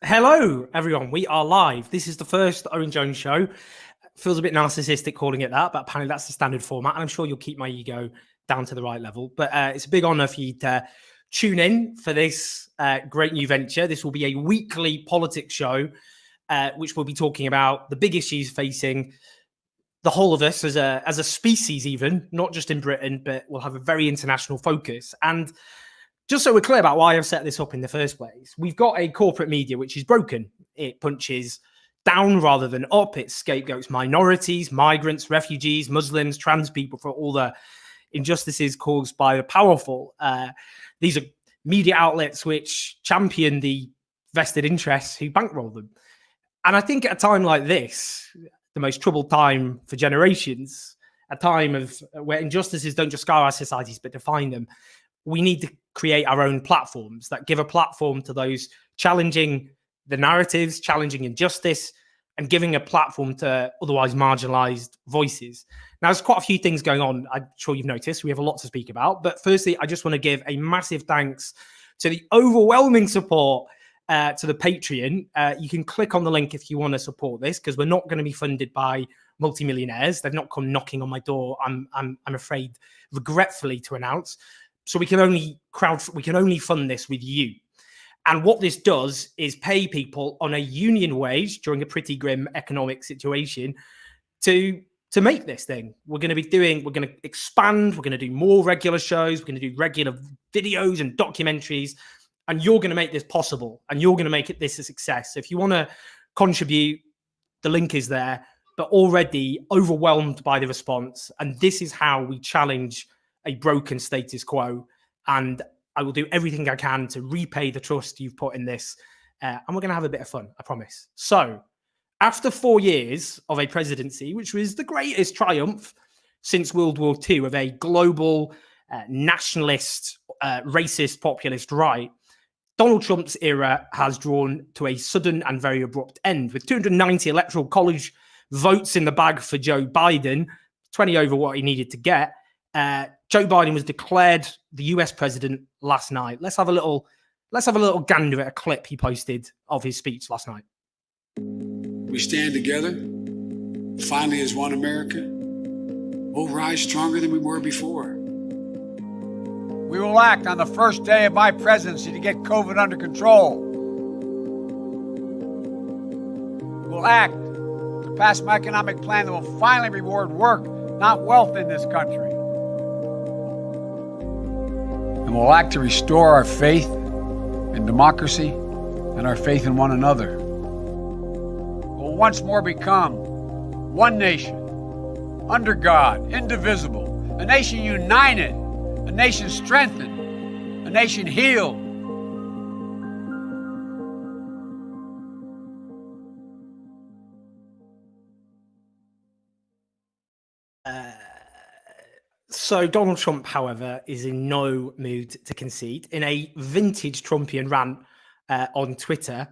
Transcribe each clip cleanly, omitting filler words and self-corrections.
Hello, everyone. We are live. This is the first Owen Jones show. Feels a bit narcissistic calling it that, but apparently that's the standard format. And I'm sure you'll keep my ego down to the right level. But it's a big honor for you to tune in for this great new venture. This will be a weekly politics show, which will be talking about the big issues facing the whole of us as a species, even not just in Britain, but we'll have a very international focus. And just so we're clear about why I've set this up in the first place, we've got a corporate media which is broken. It punches down rather than up. It scapegoats minorities, migrants, refugees, Muslims, trans people for all the injustices caused by the powerful. These are media outlets which champion the vested interests who bankroll them. And I think at a time like this, the most troubled time for generations, a time of where injustices don't just scar our societies but define them, we need to create our own platforms that give a platform to those challenging the narratives, challenging injustice, and giving a platform to otherwise marginalized voices. Now, there's quite a few things going on. I'm sure you've noticed. We have a lot to speak about. But firstly, I just want to give a massive thanks to the overwhelming support to the Patreon. You can click on the link if you want to support this, because we're not going to be funded by multimillionaires. They've not come knocking on my door, I'm afraid, regretfully to announce. So we can only fund this with you. And what this does is pay people on a union wage during a pretty grim economic situation to make this thing. We're going to expand, we're going to do more regular shows, we're going to do regular videos and documentaries, and you're going to make this possible, and you're going to make this a success. So if you want to contribute, the link is there, but already overwhelmed by the response. And this is how we challenge a broken status quo, and I will do everything I can to repay the trust you've put in this, and we're going to have a bit of fun, I promise. So after 4 years of a presidency, which was the greatest triumph since World War II of a global nationalist, racist, populist right, Donald Trump's era has drawn to a sudden and very abrupt end, with 290 electoral college votes in the bag for Joe Biden, 20 over what he needed to get. Joe Biden was declared the US president last night. Let's have a little gander at a clip he posted of his speech last night. We stand together, finally as one America. We'll rise stronger than we were before. We will act on the first day of my presidency to get COVID under control. We'll act to pass my economic plan that will finally reward work, not wealth, in this country. And we'll act to restore our faith in democracy and our faith in one another. We'll once more become one nation, under God, indivisible, a nation united, a nation strengthened, a nation healed. So Donald Trump, however, is in no mood to concede. In a vintage Trumpian rant on Twitter,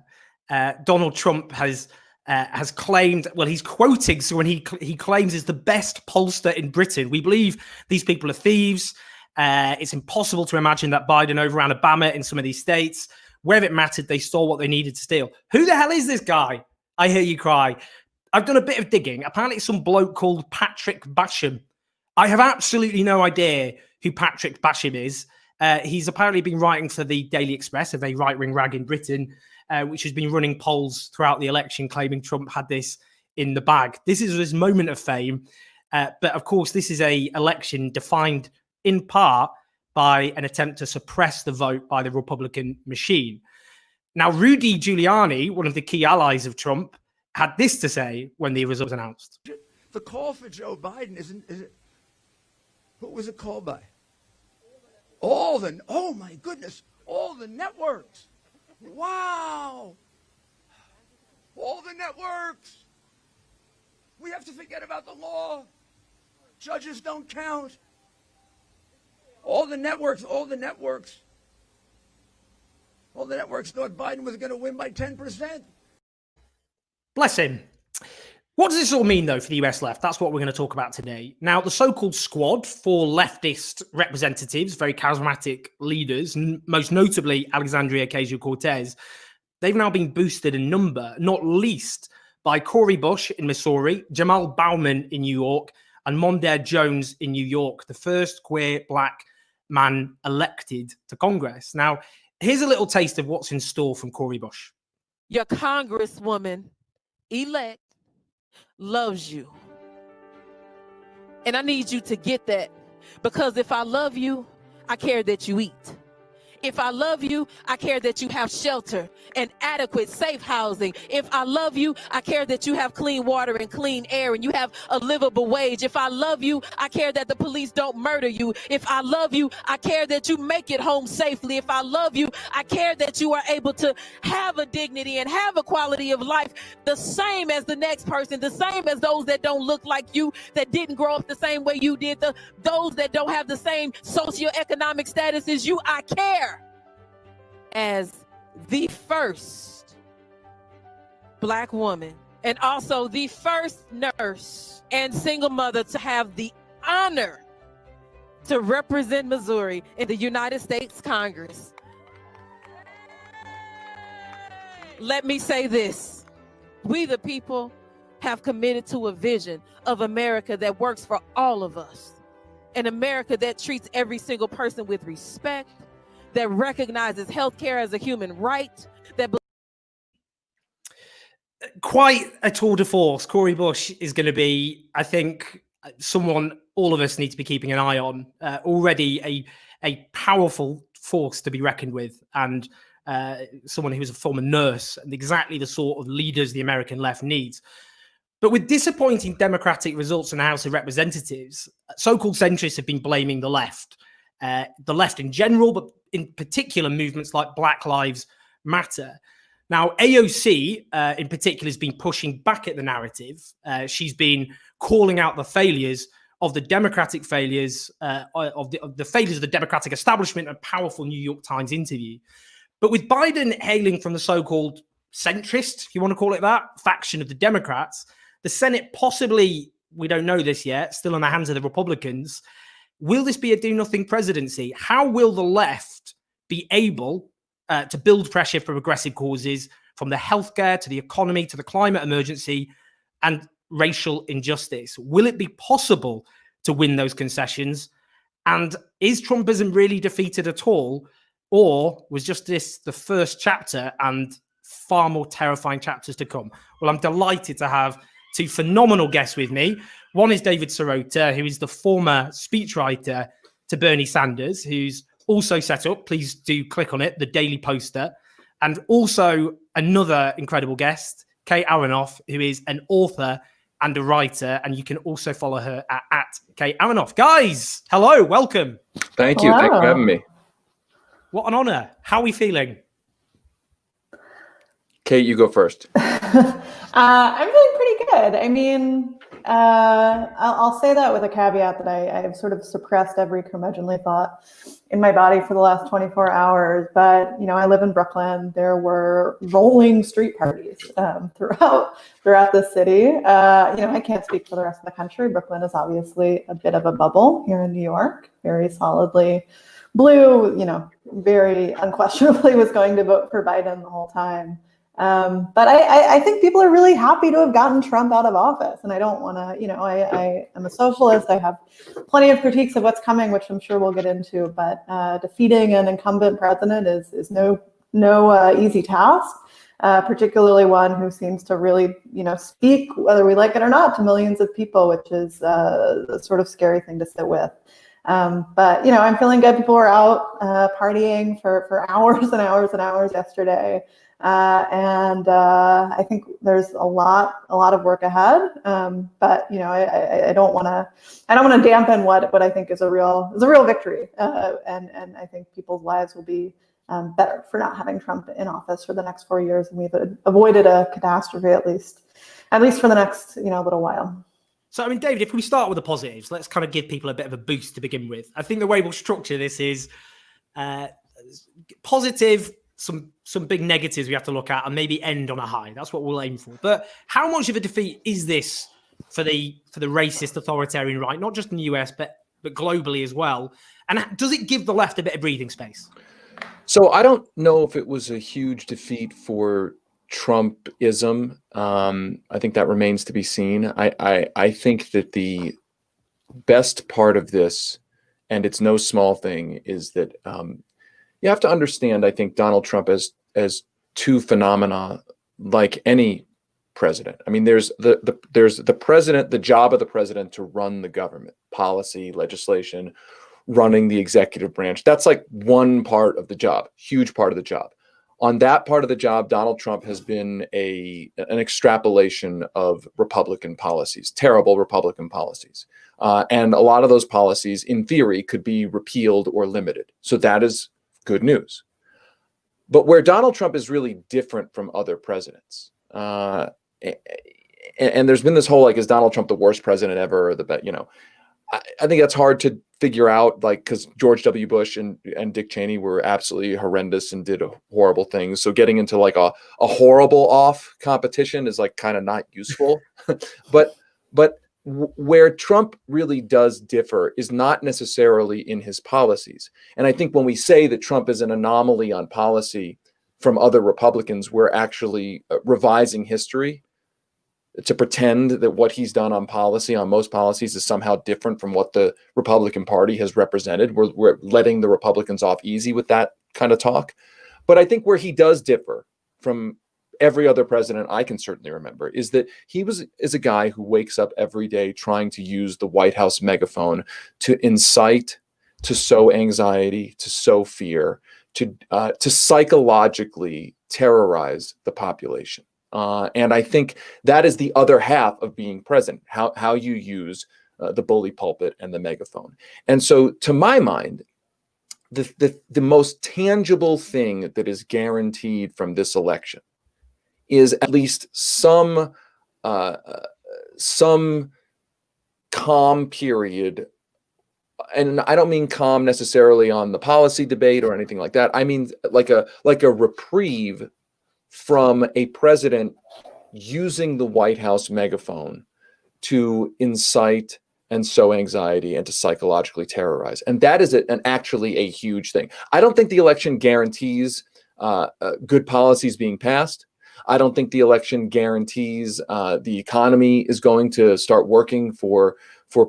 Donald Trump has claimed, well, he's quoting someone he claims is the best pollster in Britain. We believe these people are thieves. It's impossible to imagine that Biden overran Obama in some of these states. Where it mattered, they stole what they needed to steal. Who the hell is this guy? I hear you cry. I've done a bit of digging. Apparently it's some bloke called Patrick Basham. I have absolutely no idea who Patrick Basham is. He's apparently been writing for the Daily Express, a very right-wing rag in Britain, which has been running polls throughout the election claiming Trump had this in the bag. This is his moment of fame. But of course, this is an election defined in part by an attempt to suppress the vote by the Republican machine. Now, Rudy Giuliani, one of the key allies of Trump, had this to say when the result was announced. The call for Joe Biden is it? Who was it called by? Oh my goodness, all the networks. Wow. All the networks. We have to forget about the law. Judges don't count. All the networks thought Biden was going to win by 10%. Bless him. What does this all mean, though, for the US left? That's what we're going to talk about today. Now, the so-called squad, four leftist representatives, very charismatic leaders, most notably Alexandria Ocasio-Cortez, they've now been boosted in number, not least by Cori Bush in Missouri, Jamal Bowman in New York, and Mondaire Jones in New York, the first queer black man elected to Congress. Now, here's a little taste of what's in store from Cori Bush. Your congresswoman elect loves you. And I need you to get that, because if I love you, I care that you eat. If I love you, I care that you have shelter and adequate, safe housing. If I love you, I care that you have clean water and clean air and you have a livable wage. If I love you, I care that the police don't murder you. If I love you, I care that you make it home safely. If I love you, I care that you are able to have a dignity and have a quality of life the same as the next person, the same as those that don't look like you, that didn't grow up the same way you did, those that don't have the same socioeconomic status as you. I care. As the first black woman and also the first nurse and single mother to have the honor to represent Missouri in the United States Congress. Let me say this. We the people have committed to a vision of America that works for all of us. An America that treats every single person with respect, that recognizes healthcare as a human right, that quite a tour de force. Cori Bush is going to be, I think, someone all of us need to be keeping an eye on. Already a powerful force to be reckoned with, and someone who was a former nurse, and exactly the sort of leaders the American left needs. But with disappointing Democratic results in the House of Representatives, so-called centrists have been blaming the left in general, but in particular movements like Black Lives Matter. Now, AOC in particular has been pushing back at the narrative. She's been calling out the failures of the Democratic failures, of the failures of the Democratic establishment, a powerful New York Times interview. But with Biden hailing from the so-called centrist, if you want to call it that, faction of the Democrats, the Senate possibly, we don't know this yet, still in the hands of the Republicans. Will this be a do-nothing presidency? How will the left be able to build pressure for progressive causes, from the healthcare to the economy to the climate emergency and racial injustice? Will it be possible to win those concessions? And is Trumpism really defeated at all? Or was just this the first chapter and far more terrifying chapters to come? Well, I'm delighted to have two phenomenal guests with me. One is David Sirota, who is the former speechwriter to Bernie Sanders, who's also set up, please do click on it, the Daily Poster. And also another incredible guest, Kate Aronoff, who is an author and a writer. And you can also follow her at Kate Aronoff. Guys, hello, welcome. Thank you. Hello. Thanks for having me. What an honor. How are we feeling? Kate, you go first. I'm feeling pretty good. I mean, I'll say that with a caveat that I've sort of suppressed every curmudgeonly thought in my body for the last 24 hours. But, you know, I live in Brooklyn. There were rolling street parties throughout the city. You know, I can't speak for the rest of the country. Brooklyn is obviously a bit of a bubble here in New York, very solidly blue, you know, very unquestionably was going to vote for Biden the whole time. But I think people are really happy to have gotten Trump out of office. And I don't want to, you know, I am a socialist. I have plenty of critiques of what's coming, which I'm sure we'll get into. But defeating an incumbent president is no easy task, particularly one who seems to really, you know, speak, whether we like it or not, to millions of people, which is a sort of scary thing to sit with. But, you know, I'm feeling good. People were out partying for hours and hours and hours yesterday. And I think there's a lot of work ahead. But, you know, I don't want to dampen what I think is a real victory. And I think people's lives will be better for not having Trump in office for the next 4 years. And we've avoided a catastrophe, at least for the next, you know, little while. So, I mean, David, if we start with the positives, let's kind of give people a bit of a boost to begin with. I think the way we'll structure this is positive, some big negatives we have to look at, and maybe end on a high. That's what we'll aim for. But how much of a defeat is this for the racist authoritarian right, not just in the US, but globally as well? And does it give the left a bit of breathing space? So I don't know if it was a huge defeat for Trumpism. I think that remains to be seen. I think that the best part of this, and it's no small thing, is that you have to understand, I think, Donald Trump as two phenomena like any president. I mean, there's the president, the job of the president to run the government, policy, legislation, running the executive branch. That's like one part of the job, huge part of the job. On that part of the job, Donald Trump has been an extrapolation of Republican policies, terrible Republican policies. And a lot of those policies, in theory, could be repealed or limited. So that is good news. But where Donald Trump is really different from other presidents, and there's been this whole, like, is Donald Trump the worst president ever, or the best, I think that's hard to figure out, like, because George W. Bush and Dick Cheney were absolutely horrendous and did horrible things. So getting into like a horrible off competition is like kind of not useful. but where Trump really does differ is not necessarily in his policies. And I think when we say that Trump is an anomaly on policy from other Republicans, we're actually revising history to pretend that what he's done on policy, on most policies, is somehow different from what the Republican Party has represented. We're letting the Republicans off easy with that kind of talk. But I think where he does differ from every other president I can certainly remember is that he is a guy who wakes up every day trying to use the White House megaphone to incite, to sow anxiety, to sow fear, to psychologically terrorize the population. And I think that is the other half of being president, how you use the bully pulpit and the megaphone. And so, to my mind, the most tangible thing that is guaranteed from this election is at least some calm period. And I don't mean calm necessarily on the policy debate or anything like that. I mean like a reprieve from a president using the White House megaphone to incite and sow anxiety and to psychologically terrorize. And that is actually a huge thing. I don't think the election guarantees good policies being passed. I don't think the election guarantees the economy is going to start working for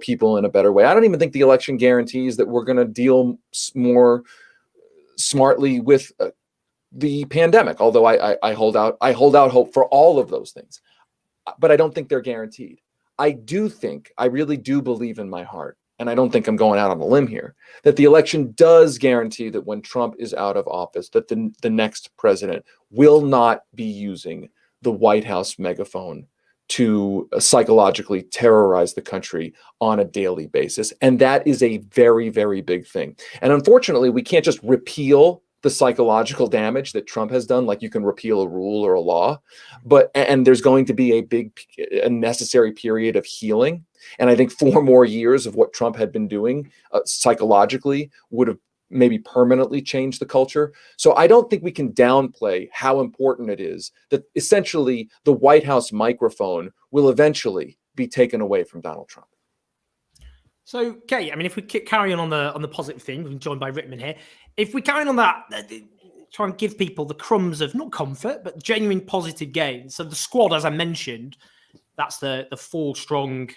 people in a better way. I don't even think the election guarantees that we're going to deal more smartly with the pandemic, although I hold out hope for all of those things, but I don't think they're guaranteed. I really do believe in my heart, and I don't think I'm going out on a limb here, that the election does guarantee that when Trump is out of office, that the next president will not be using the White House megaphone to psychologically terrorize the country on a daily basis. And that is a very, very big thing. And unfortunately, we can't just repeal the psychological damage that Trump has done, like you can repeal a rule or a law, and there's going to be a necessary period of healing. And I think 4 more years of what Trump had been doing psychologically would have maybe permanently changed the culture. So I don't think we can downplay how important it is that essentially the White House microphone will eventually be taken away from Donald Trump. So, Kate, I mean, if we carry on the positive thing, we're joined by Rickman here. If we carry on that, try and give people the crumbs of not comfort, but genuine positive gains. So the squad, as I mentioned, that's the 4-strong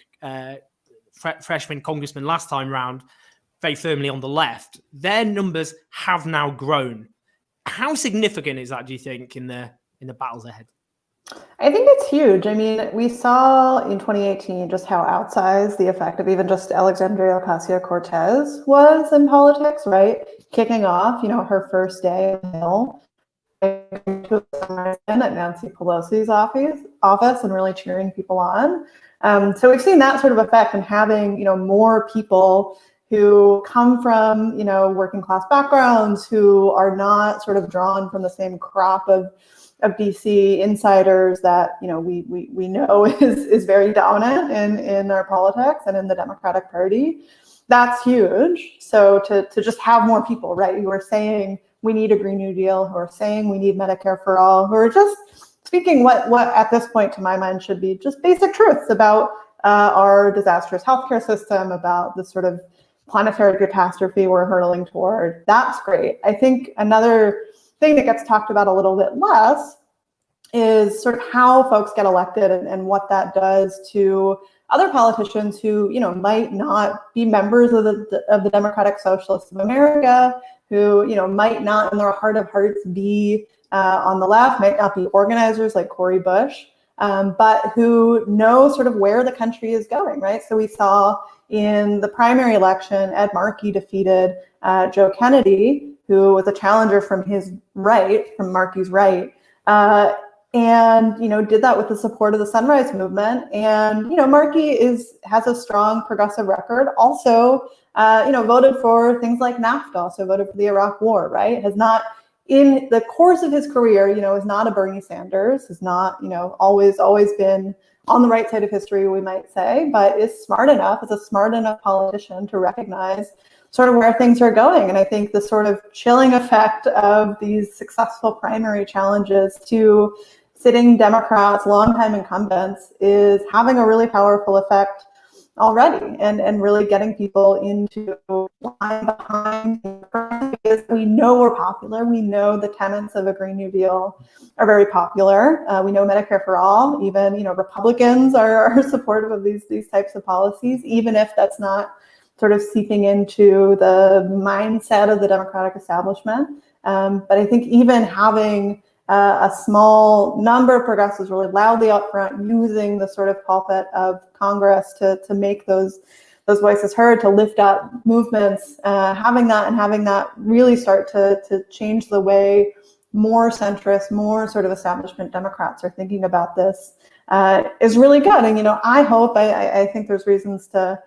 freshman congressman last time round, very firmly on the left. Their numbers have now grown. How significant is that, do you think, in the battles ahead? I think it's huge. I mean, we saw in 2018 just how outsized the effect of even just Alexandria Ocasio-Cortez was in politics, right? Kicking off, her first day on the Hill, at Nancy Pelosi's office and really cheering people on. So we've seen that sort of effect in having, more people who come from, working class backgrounds, who are not sort of drawn from the same crop of DC insiders that we know is very dominant in our politics and in the Democratic Party. That's huge. So to just have more people, right, who are saying we need a Green New Deal, who are saying we need Medicare for all, who are just speaking what at this point, to my mind, should be just basic truths about our disastrous healthcare system, about the sort of planetary catastrophe we're hurtling toward. That's great. I think another thing that gets talked about a little bit less is sort of how folks get elected and what that does to other politicians who, might not be members of the Democratic Socialists of America, who, might not in their heart of hearts be on the left, might not be organizers like Cori Bush, but who know sort of where the country is going, right? So we saw in the primary election, Ed Markey defeated Joe Kennedy, who was a challenger from his right, from Markey's right, and did that with the support of the Sunrise Movement. And Markey has a strong progressive record. Also, voted for things like NAFTA. Also voted for the Iraq War. Right? Has not, in the course of his career, is not a Bernie Sanders. Has not, always been on the right side of history, we might say, but is smart enough. Is a smart enough politician to recognize sort of where things are going. And I think the sort of chilling effect of these successful primary challenges to sitting Democrats, longtime incumbents, is having a really powerful effect already, and really getting people into line behind. We know we're popular. We know the tenets of a Green New Deal are very popular. We know Medicare for all. Even Republicans are supportive of these types of policies, even if that's not sort of seeping into the mindset of the Democratic establishment. But I think even having a small number of progressives really loudly up front, using the sort of pulpit of Congress to make those voices heard, to lift up movements, having that really start to change the way more centrist, more sort of establishment Democrats are thinking about this is really good. And, I hope, I think there's reasons to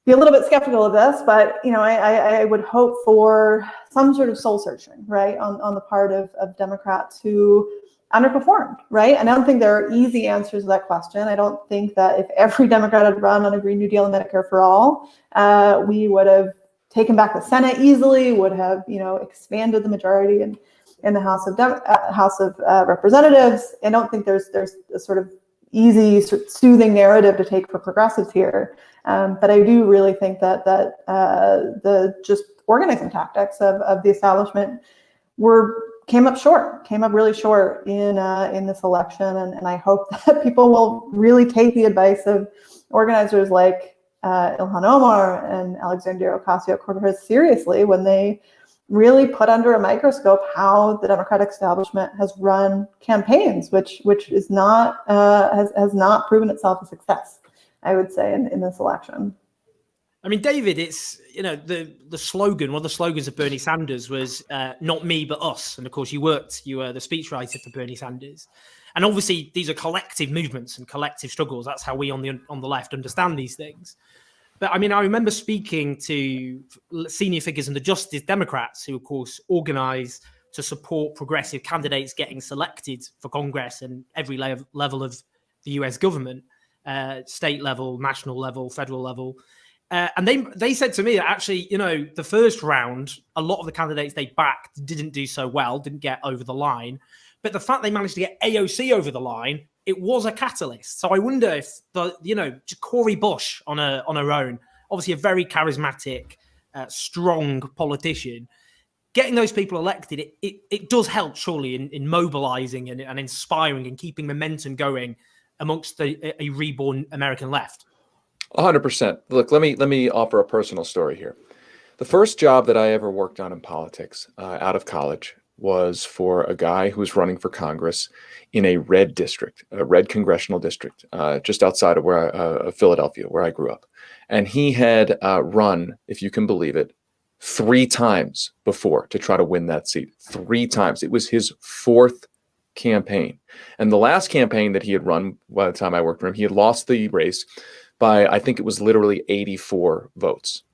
be a little bit skeptical of this, but I would hope for some sort of soul searching, right, on the part of Democrats who underperformed, right? And I don't think there are easy answers to that question. I don't think that if every Democrat had run on a Green New Deal and Medicare for all, we would have taken back the Senate easily, would have expanded the majority in the House of Representatives. I don't think there's a sort of easy, soothing narrative to take for progressives here. But I do really think that the just organizing tactics of the establishment came up really short in this election. And I hope that people will really take the advice of organizers like Ilhan Omar and Alexandria Ocasio-Cortez seriously when they really put under a microscope how the Democratic establishment has run campaigns, which is not has not proven itself a success, I would say, in this election. I mean, David, it's the slogan. One of the slogans of Bernie Sanders was "Not me, but us." And of course, you were the speechwriter for Bernie Sanders. And obviously, these are collective movements and collective struggles. That's how we on the left understand these things. But I mean, I remember speaking to senior figures in the Justice Democrats who, of course, organize to support progressive candidates getting selected for Congress and every level of the US government, state level, national level, federal level. And they said to me that actually, the first round, a lot of the candidates they backed didn't do so well, didn't get over the line. But the fact they managed to get AOC over the line, it was a catalyst. So I wonder if Cori Bush on her own, obviously a very charismatic, strong politician, getting those people elected, it does help surely in mobilizing and inspiring and keeping momentum going amongst a reborn American left. 100%. Look, let me offer a personal story here. The first job that I ever worked on in politics out of college was for a guy who was running for Congress in a red district, a red congressional district, just outside of Philadelphia, where I grew up. And he had run, if you can believe it, 3 times before to try to win that seat. 3 times. It was his 4th campaign. And the last campaign that he had run by the time I worked for him, he had lost the race by, I think it was literally 84 votes.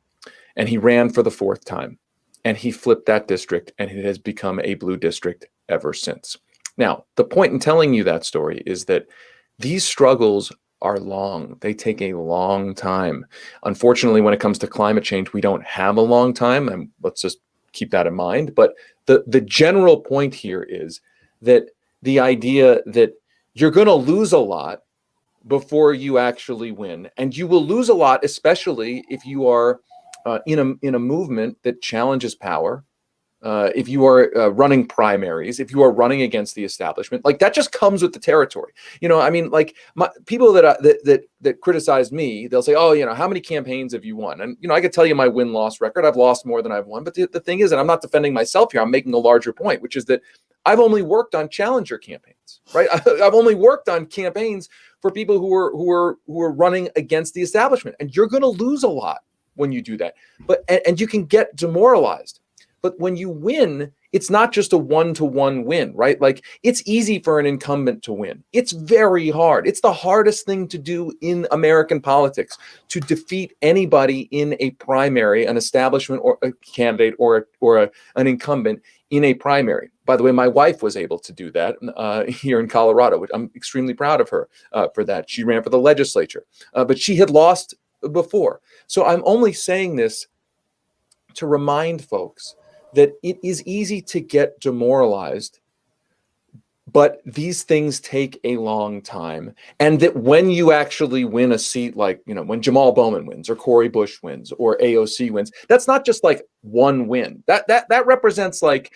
And he ran for the 4th time. And he flipped that district, and it has become a blue district ever since. Now, the point in telling you that story is that these struggles are long. They take a long time. Unfortunately, when it comes to climate change, we don't have a long time, and let's just keep that in mind. But the general point here is that the idea that you're going to lose a lot before you actually win, and you will lose a lot, especially if you are in a movement that challenges power, if you are running primaries, if you are running against the establishment, like that just comes with the territory. I mean, like people that criticize me, they'll say, oh, how many campaigns have you won? And, I could tell you my win-loss record. I've lost more than I've won. But the thing is, and I'm not defending myself here, I'm making a larger point, which is that I've only worked on challenger campaigns, right? I've only worked on campaigns for people who are running against the establishment. And you're going to lose a lot when you do that. And you can get demoralized. But when you win, it's not just a one-to-one win, right? Like, it's easy for an incumbent to win. It's very hard. It's the hardest thing to do in American politics, to defeat anybody in a primary, an establishment or a candidate or an incumbent in a primary. By the way, my wife was able to do that here in Colorado, which I'm extremely proud of her for that. She ran for the legislature, but she had lost before. So I'm only saying this to remind folks that it is easy to get demoralized, but these things take a long time. And that when you actually win a seat, like, when Jamal Bowman wins or Cori Bush wins or AOC wins, that's not just like one win. That represents like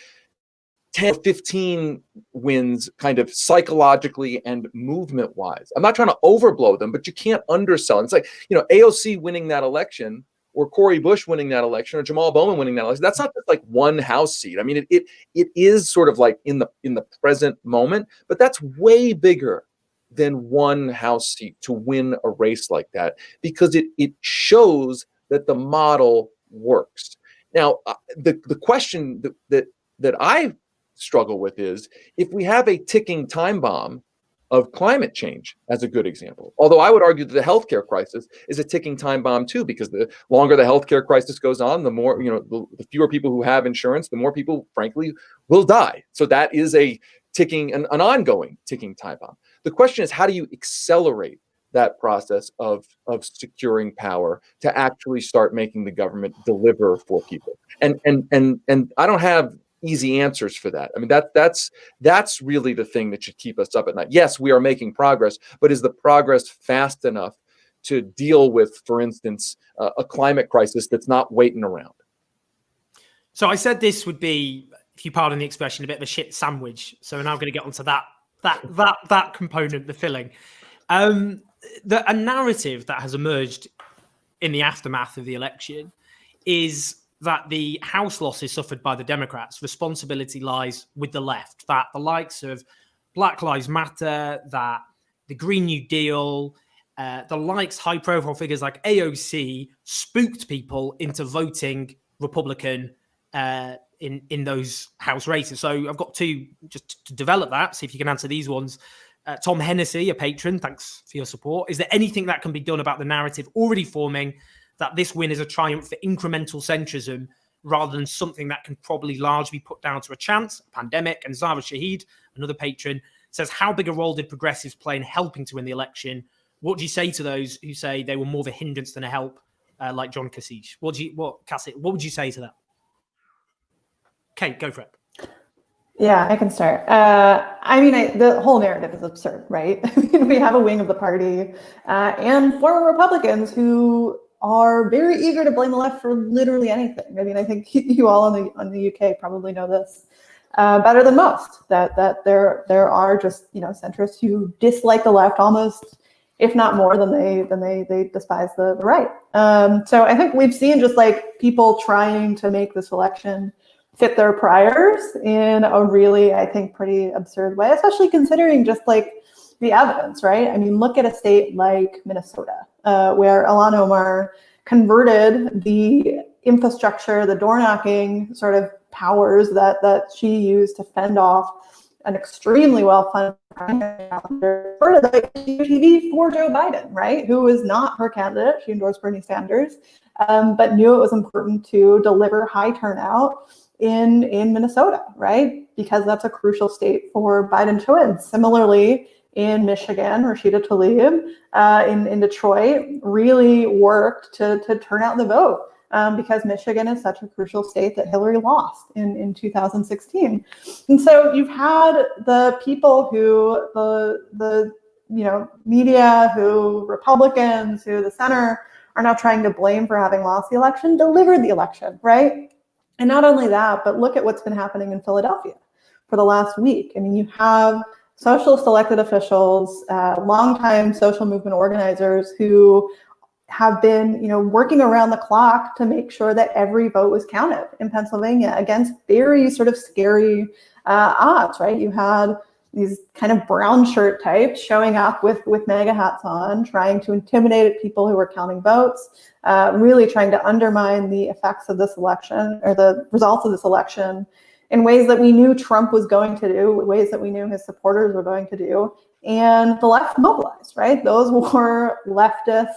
10 or 15 wins kind of psychologically and movement wise. I'm not trying to overblow them, but you can't undersell them. It's like, AOC winning that election, or Cori Bush winning that election, or Jamal Bowman winning that election. That's not just like one House seat. I mean, it is sort of like in the present moment, but that's way bigger than one House seat to win a race like that, because it shows that the model works. Now, the question that I struggle with is, if we have a ticking time bomb of climate change as a good example. Although I would argue that the healthcare crisis is a ticking time bomb too, because the longer the healthcare crisis goes on, the more, the fewer people who have insurance, the more people, frankly, will die. So that is a ticking, an ongoing ticking time bomb. The question is, how do you accelerate that process of securing power to actually start making the government deliver for people? And I don't have easy answers for that. I mean, that's really the thing that should keep us up at night. Yes, we are making progress, but is the progress fast enough to deal with, for instance, a climate crisis that's not waiting around? So I said this would be, if you pardon the expression, a bit of a shit sandwich. So we're now going to get onto that component, the filling. A narrative that has emerged in the aftermath of the election is that the House losses suffered by the Democrats, responsibility lies with the left, that the likes of Black Lives Matter, that the Green New Deal, the likes high-profile figures like AOC spooked people into voting Republican in those House races. So I've got two, just to develop that, see if you can answer these ones. Tom Hennessy, a patron, thanks for your support. Is there anything that can be done about the narrative already forming that this win is a triumph for incremental centrism rather than something that can probably largely be put down to a chance, a pandemic? And Zara Shahid, another patron, says, how big a role did progressives play in helping to win the election? What do you say to those who say they were more of a hindrance than a help, like John Kasich? What would you say to that? Kate, go for it. Yeah, I can start. The whole narrative is absurd, right? We have a wing of the party and former Republicans who are very eager to blame the left for literally anything. I mean, I think you all on the UK probably know this better than most, that there are just, centrists who dislike the left almost, if not more than they despise the right. So I think we've seen just like people trying to make this election fit their priors in a really, I think, pretty absurd way, especially considering just like the evidence, right? I mean, look at a state like Minnesota, where Ilhan Omar converted the infrastructure, the door knocking sort of powers that she used to fend off an extremely well-funded primary calendar for the TV for Joe Biden, right? Who was not her candidate. She endorsed Bernie Sanders, but knew it was important to deliver high turnout in Minnesota, right? Because that's a crucial state for Biden to win. Similarly, in Michigan, Rashida Tlaib in Detroit really worked to turn out the vote because Michigan is such a crucial state that Hillary lost in 2016. And so you've had the people who the media, who Republicans, who the center are now trying to blame for having lost the election, delivered the election, right? And not only that, but look at what's been happening in Philadelphia for the last week. I mean, you have socialist elected officials, longtime social movement organizers who have been, working around the clock to make sure that every vote was counted in Pennsylvania against very sort of scary odds, right? You had these kind of brown shirt types showing up with MAGA hats on, trying to intimidate people who were counting votes, really trying to undermine the effects of this election or the results of this election in ways that we knew Trump was going to do, ways that we knew his supporters were going to do. And the left mobilized, right? Those were leftist,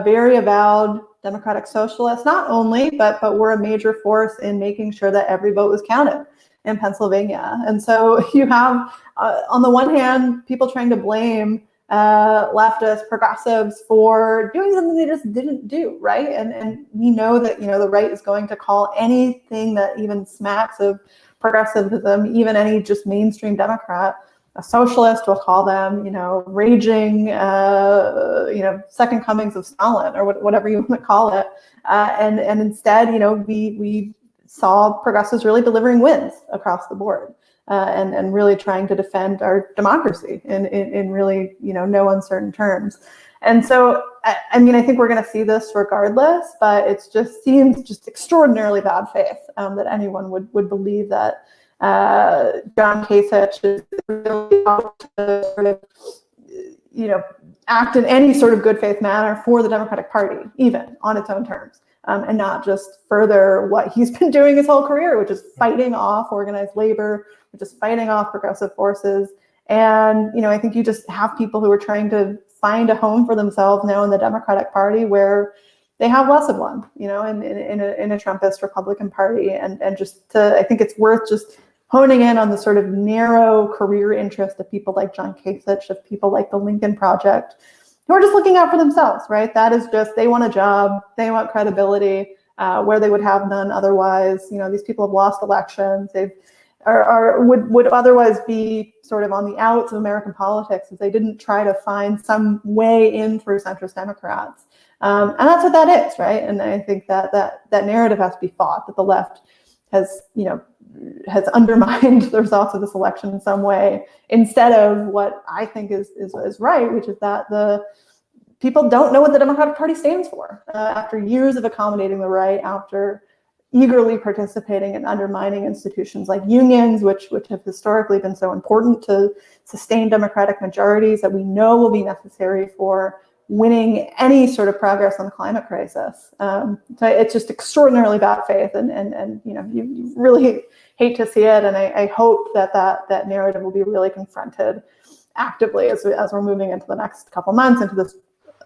very avowed democratic socialists, not only, but were a major force in making sure that every vote was counted in Pennsylvania. And so you have, on the one hand, people trying to blame leftist progressives for doing something they just didn't do, right? And we know that, the right is going to call anything that even smacks of progressivism, even any just mainstream Democrat, a socialist. Will call them, raging, second comings of Stalin, or whatever you want to call it. And instead, we saw progressives really delivering wins across the board, and really trying to defend our democracy in really, no uncertain terms. And so, I think we're going to see this regardless, but it just seems just extraordinarily bad faith that anyone would believe that John Kasich is really out to sort of, act in any sort of good faith manner for the Democratic Party, even on its own terms. And not just further what he's been doing his whole career, which is fighting off organized labor, which is fighting off progressive forces. And, I think you just have people who are trying to find a home for themselves now in the Democratic Party where they have less of one, in a Trumpist Republican Party. And I think it's worth just honing in on the sort of narrow career interest of people like John Kasich, of people like the Lincoln Project, who are just looking out for themselves, right? That is just, they want a job, they want credibility, where they would have none otherwise. These people have lost elections. They would otherwise be sort of on the outs of American politics if they didn't try to find some way in through centrist Democrats. And that's what that is, right? And I think that narrative has to be fought, that the left has undermined the results of this election in some way, instead of what I think is right, which is that the people don't know what the Democratic Party stands for. After years of accommodating the right, after eagerly participating in undermining institutions like unions, which have historically been so important to sustain Democratic majorities that we know will be necessary for winning any sort of progress on the climate crisis. So it's just extraordinarily bad faith, and you really hate to see it. And I hope that narrative will be really confronted actively as we're moving into the next couple months, into this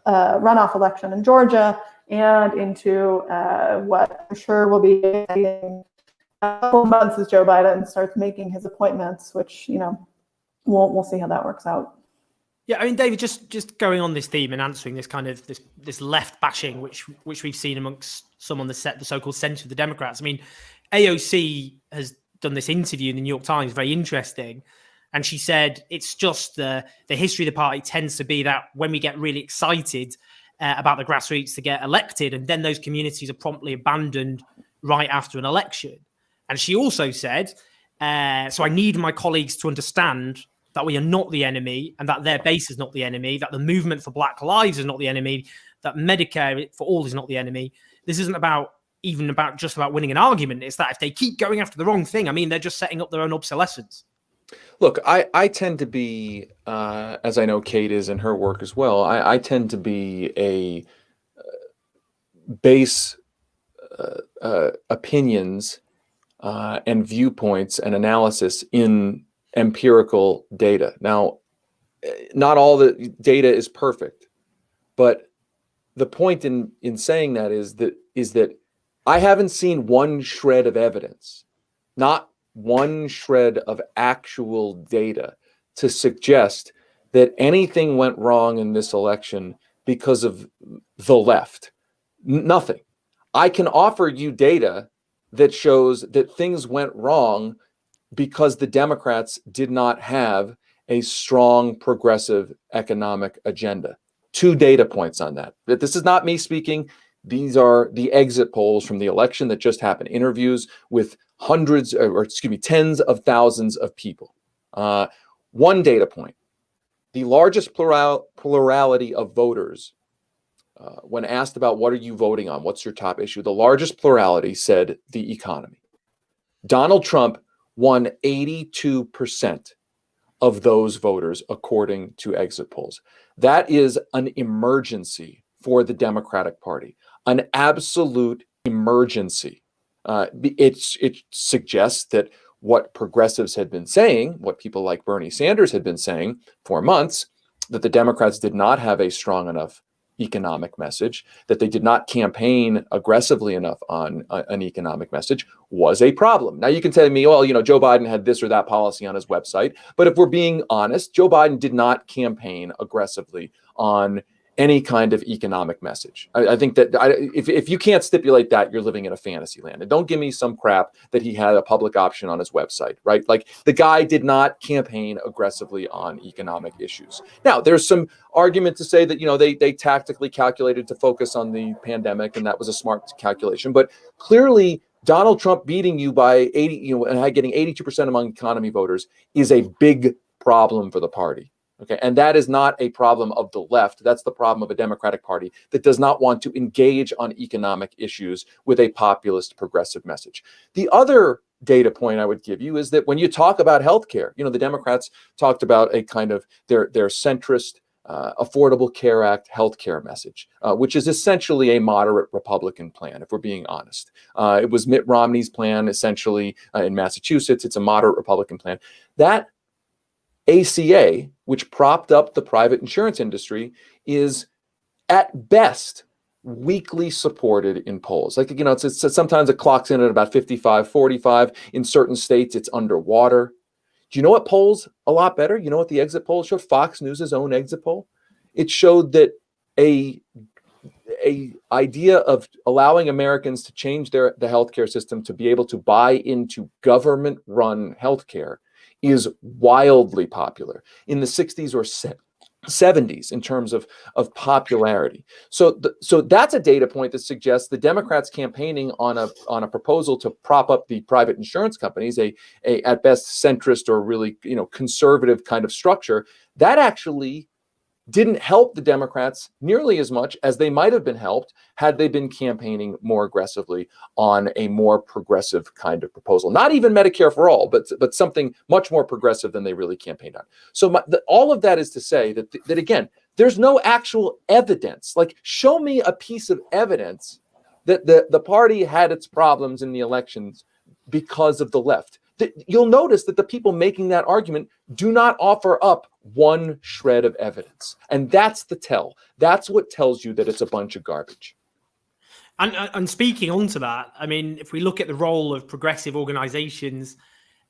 runoff election in Georgia, and into what I'm sure will be a couple of months as Joe Biden starts making his appointments, which we'll see how that works out. Yeah, David, just going on this theme and answering this kind of this left bashing, which we've seen amongst some on the so-called center of the Democrats. AOC has done this interview in the New York Times, very interesting, and she said it's just the history of the party tends to be that when we get really excited about the grassroots to get elected, and then those communities are promptly abandoned right after an election. And she also said, so I need my colleagues to understand that we are not the enemy, and that their base is not the enemy, that the movement for Black lives is not the enemy, that Medicare for all is not the enemy. This isn't about winning an argument. It's that if they keep going after the wrong thing, they're just setting up their own obsolescence. Look, I tend to be, as I know Kate is in her work as well, I tend to be a base opinions and viewpoints and analysis in empirical data. Now, not all the data is perfect, but the point in saying that is that I haven't seen one shred of evidence, not one shred of actual data, to suggest that anything went wrong in this election because of the left. Nothing. I can offer you data that shows that things went wrong because the Democrats did not have a strong progressive economic agenda. 2 data points on that. This is not me speaking. These are the exit polls from the election that just happened, interviews with tens of thousands of people. 1 data point. The largest plurality of voters, when asked about what are you voting on, what's your top issue, the largest plurality said the economy. Donald Trump won 82% of those voters, according to exit polls. That is an emergency for the Democratic Party, an absolute emergency. It suggests that what progressives had been saying, what people like Bernie Sanders had been saying for months, that the Democrats did not have a strong enough economic message, that they did not campaign aggressively enough on an economic message, was a problem. Now you can tell me, well, Joe Biden had this or that policy on his website, but if we're being honest, Joe Biden did not campaign aggressively on any kind of economic message. I think that if you can't stipulate that, you're living in a fantasy land. And don't give me some crap that he had a public option on his website, right? Like, the guy did not campaign aggressively on economic issues. Now, there's some argument to say that, they tactically calculated to focus on the pandemic, and that was a smart calculation. But clearly, Donald Trump beating you by 80, and getting 82% among economy voters is a big problem for the party. Okay, and that is not a problem of the left. That's the problem of a Democratic Party that does not want to engage on economic issues with a populist progressive message. The other data point I would give you is that when you talk about healthcare, the Democrats talked about a kind of their centrist Affordable Care Act healthcare message, which is essentially a moderate Republican plan, if we're being honest. It was Mitt Romney's plan, essentially, in Massachusetts. It's a moderate Republican plan. That ACA, which propped up the private insurance industry, is at best weakly supported in polls. Like, it's sometimes it clocks in at about 55, 45. In certain states, it's underwater. Do you know what polls a lot better? You know what the exit polls showed? Fox News' own exit poll. It showed that a idea of allowing Americans to change the healthcare system to be able to buy into government-run healthcare is wildly popular in the 60s or 70s in terms of popularity. So that's a data point that suggests the Democrats campaigning on a proposal to prop up the private insurance companies, a at best centrist or really conservative kind of structure, that actually didn't help the Democrats nearly as much as they might have been helped had they been campaigning more aggressively on a more progressive kind of proposal. Not even Medicare for all, but something much more progressive than they really campaigned on. So all of that is to say that again, there's no actual evidence. Like, show me a piece of evidence that the party had its problems in the elections because of the left. You'll notice that the people making that argument do not offer up one shred of evidence. And that's the tell. That's what tells you that it's a bunch of garbage. And speaking onto that, I mean, if we look at the role of progressive organizations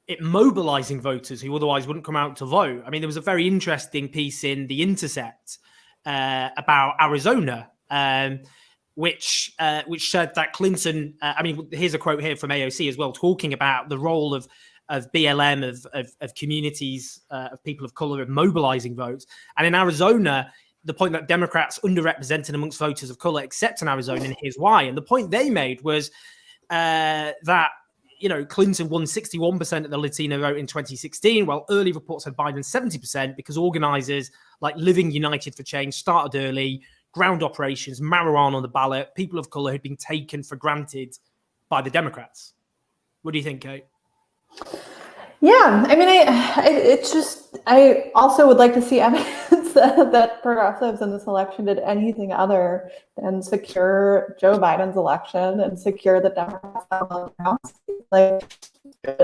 in mobilizing voters who otherwise wouldn't come out to vote. I mean, there was a very interesting piece in The Intercept about Arizona, which said that Clinton, here's a quote here from AOC as well, talking about the role of BLM, of communities, of people of color, of mobilizing votes. And in Arizona, the point that Democrats underrepresented amongst voters of color, except in Arizona, and here's why. And the point they made was that, Clinton won 61% of the Latino vote in 2016, while early reports had Biden 70% because organizers like Living United for Change started early, ground operations, marijuana on the ballot, people of color had been taken for granted by the Democrats. What do you think, Kate? Yeah, I mean, I also would like to see evidence that progressives in this election did anything other than secure Joe Biden's election and secure the Democrats out of the House. Like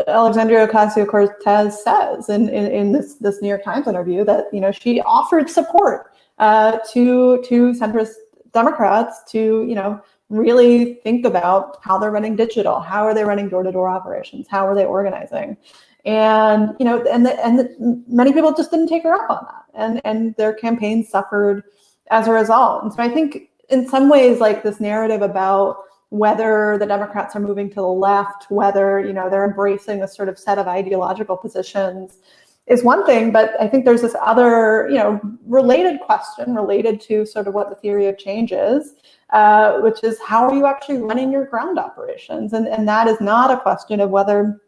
Alexandria Ocasio-Cortez says in this New York Times interview that, she offered support to centrist Democrats to, really think about how they're running digital, how are they running door-to-door operations, how are they organizing, and many people just didn't take her up on that, and their campaigns suffered as a result. And so I think in some ways, like, this narrative about whether the Democrats are moving to the left, whether they're embracing a sort of set of ideological positions is one thing, but I think there's this other, related question related to sort of what the theory of change is, which is how are you actually running your ground operations? And that is not a question of whether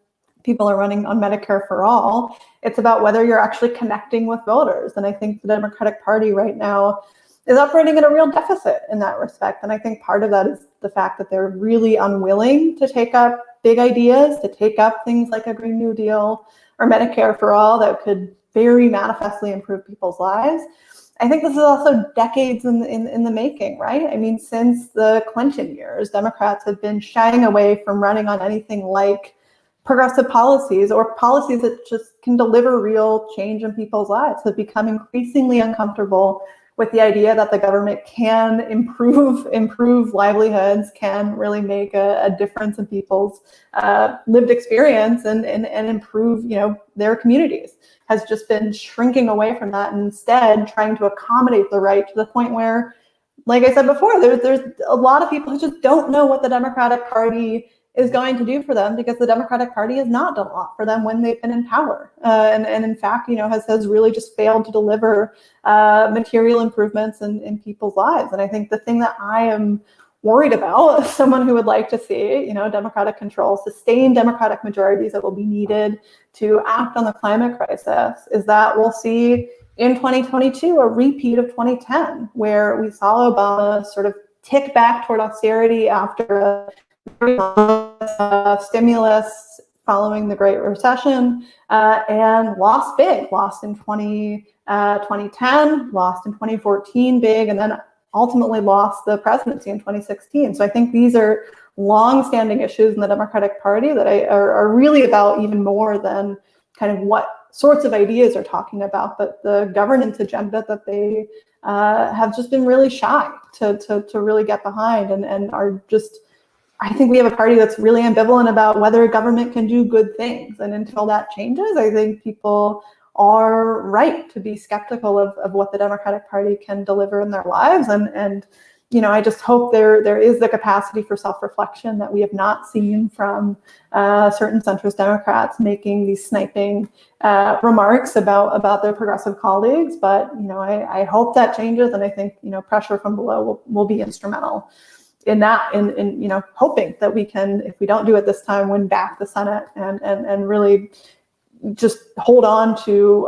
people are running on Medicare for all. It's about whether you're actually connecting with voters. And I think the Democratic Party right now is operating at a real deficit in that respect. And I think part of that is the fact that they're really unwilling to take up big ideas, to take up things like a Green New Deal or Medicare for all that could very manifestly improve people's lives. I think this is also decades in the making, right? I mean, since the Clinton years, Democrats have been shying away from running on anything like progressive policies or policies that just can deliver real change in people's lives. Have become increasingly uncomfortable with the idea that the government can improve livelihoods, can really make a difference in people's lived experience and improve, their communities. Has just been shrinking away from that and instead trying to accommodate the right to the point where, like I said before, there's a lot of people who just don't know what the Democratic Party is going to do for them because the Democratic Party has not done a lot for them when they've been in power. And in fact, has really just failed to deliver material improvements in people's lives. And I think the thing that I am worried about, as someone who would like to see, Democratic control, sustained Democratic majorities that will be needed to act on the climate crisis, is that we'll see in 2022 a repeat of 2010, where we saw Obama sort of tick back toward austerity after a stimulus following the Great Recession, and lost big, lost in 2010, lost in 2014 big, and then ultimately lost the presidency in 2016. So I think these are long-standing issues in the Democratic Party that are really about even more than kind of what sorts of ideas are talking about, but the governance agenda that they have just been really shy to really get behind and are just, I think we have a party that's really ambivalent about whether government can do good things. And until that changes, I think people are right to be skeptical of what the Democratic Party can deliver in their lives. And I just hope there is the capacity for self-reflection that we have not seen from certain centrist Democrats making these sniping remarks about their progressive colleagues. But, I hope that changes. And I think, pressure from below will be instrumental in that, in hoping that we can, if we don't do it this time, win back the Senate and really just hold on to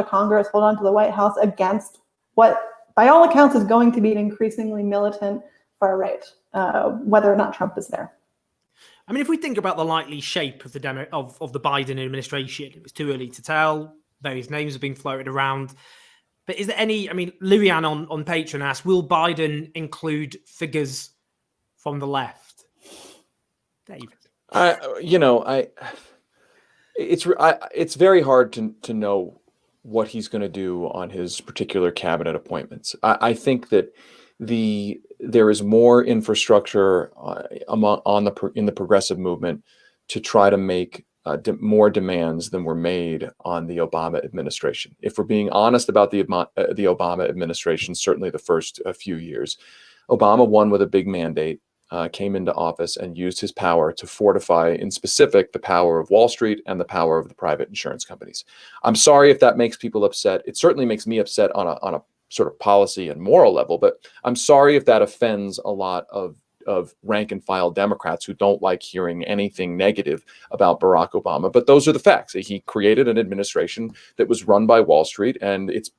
Congress, hold on to the White House against what, by all accounts, is going to be an increasingly militant far right, whether or not Trump is there. I mean, if we think about the likely shape of the of the Biden administration, it was too early to tell. Various names have been floated around. But is there any, Louis-Anne on Patreon asked, will Biden include figures from the left? David? It's very hard to know what he's going to do on his particular cabinet appointments. I think that there is more infrastructure in the progressive movement to try to make more demands than were made on the Obama administration. If we're being honest about the Obama administration, certainly the first few years, Obama won with a big mandate, came into office and used his power to fortify, in specific, the power of Wall Street and the power of the private insurance companies. I'm sorry if that makes people upset. It certainly makes me upset on a sort of policy and moral level, but I'm sorry if that offends a lot of rank and file Democrats who don't like hearing anything negative about Barack Obama. But those are the facts. He created an administration that was run by Wall Street, and its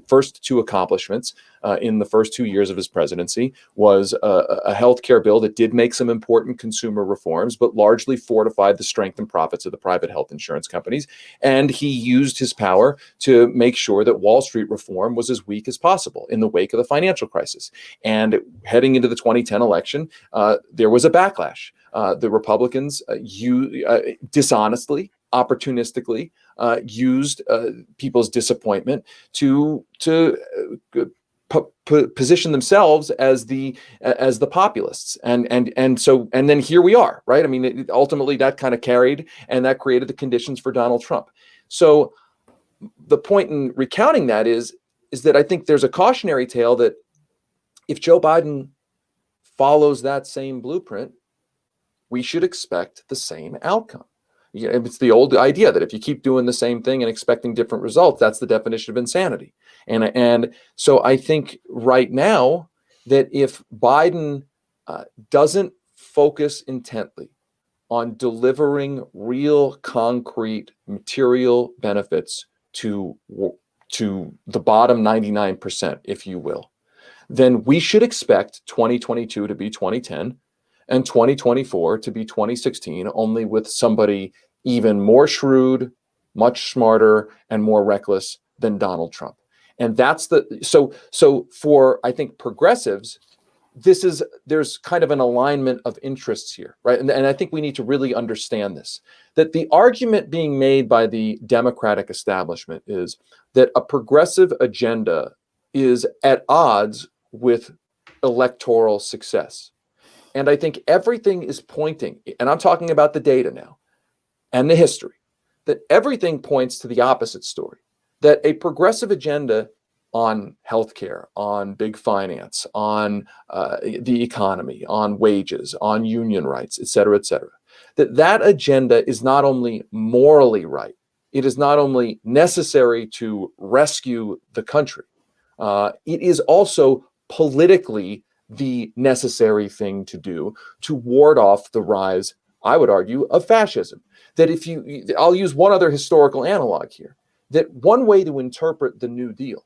first two accomplishments in the first 2 years of his presidency was a health care bill that did make some important consumer reforms, but largely fortified the strength and profits of the private health insurance companies. And he used his power to make sure that Wall Street reform was as weak as possible in the wake of the financial crisis. And heading into the 2010 election, there was a backlash. The Republicans dishonestly, opportunistically used people's disappointment to position themselves as the populists, and then here we are, right? Ultimately that kind of carried, and that created the conditions for Donald Trump. So the point in recounting that is that I think there's a cautionary tale that if Joe Biden follows that same blueprint, we should expect the same outcome. It's the old idea that if you keep doing the same thing and expecting different results, that's the definition of insanity. And so I think right now that if Biden doesn't focus intently on delivering real, concrete, material benefits to the bottom 99%, if you will, then we should expect 2022 to be 2010 and 2024 to be 2016, only with somebody even more shrewd, much smarter, and more reckless than Donald Trump. And that's so for, I think, progressives, there's kind of an alignment of interests here, right? And I think we need to really understand this, that the argument being made by the Democratic establishment is that a progressive agenda is at odds with electoral success. And I think everything is pointing, and I'm talking about the data now and the history, that everything points to the opposite story, that a progressive agenda on healthcare, on big finance, on the economy, on wages, on union rights, et cetera, that agenda is not only morally right, it is not only necessary to rescue the country, it is also politically the necessary thing to do to ward off the rise, I would argue, of fascism. That I'll use one other historical analog here, that one way to interpret the New Deal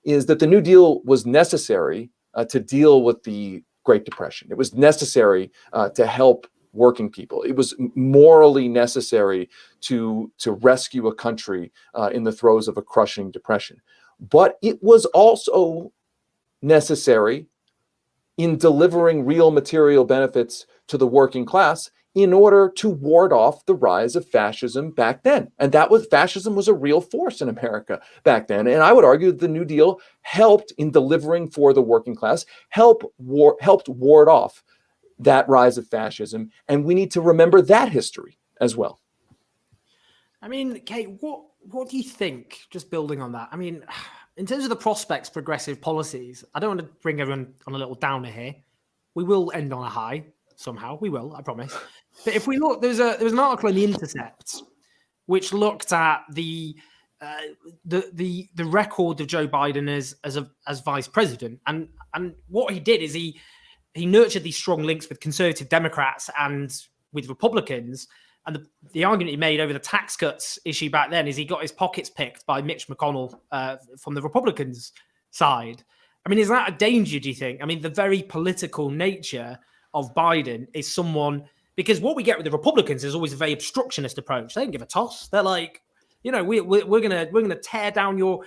is that the New Deal was necessary to deal with the Great Depression. It was necessary to help working people. It was morally necessary to rescue a country in the throes of a crushing depression. But it was also necessary in delivering real material benefits to the working class in order to ward off the rise of fascism back then. And fascism was a real force in America back then. And I would argue that the New Deal helped in delivering for the working class, helped ward off that rise of fascism. And we need to remember that history as well. I mean, Kate, what do you think, just building on that? I mean, in terms of the prospects, progressive policies, I don't want to bring everyone on a little downer here. We will end on a high somehow. We will, I promise. But if we look, there was an article in The Intercept which looked at the record of Joe Biden as vice president, and what he did is he nurtured these strong links with conservative Democrats and with Republicans. And the argument he made over the tax cuts issue back then is he got his pockets picked by Mitch McConnell from the Republicans' side. I mean, is that a danger, do you think? I mean, the very political nature of Biden is someone, because what we get with the Republicans is always a very obstructionist approach. They don't give a toss. They're like, we're gonna tear down your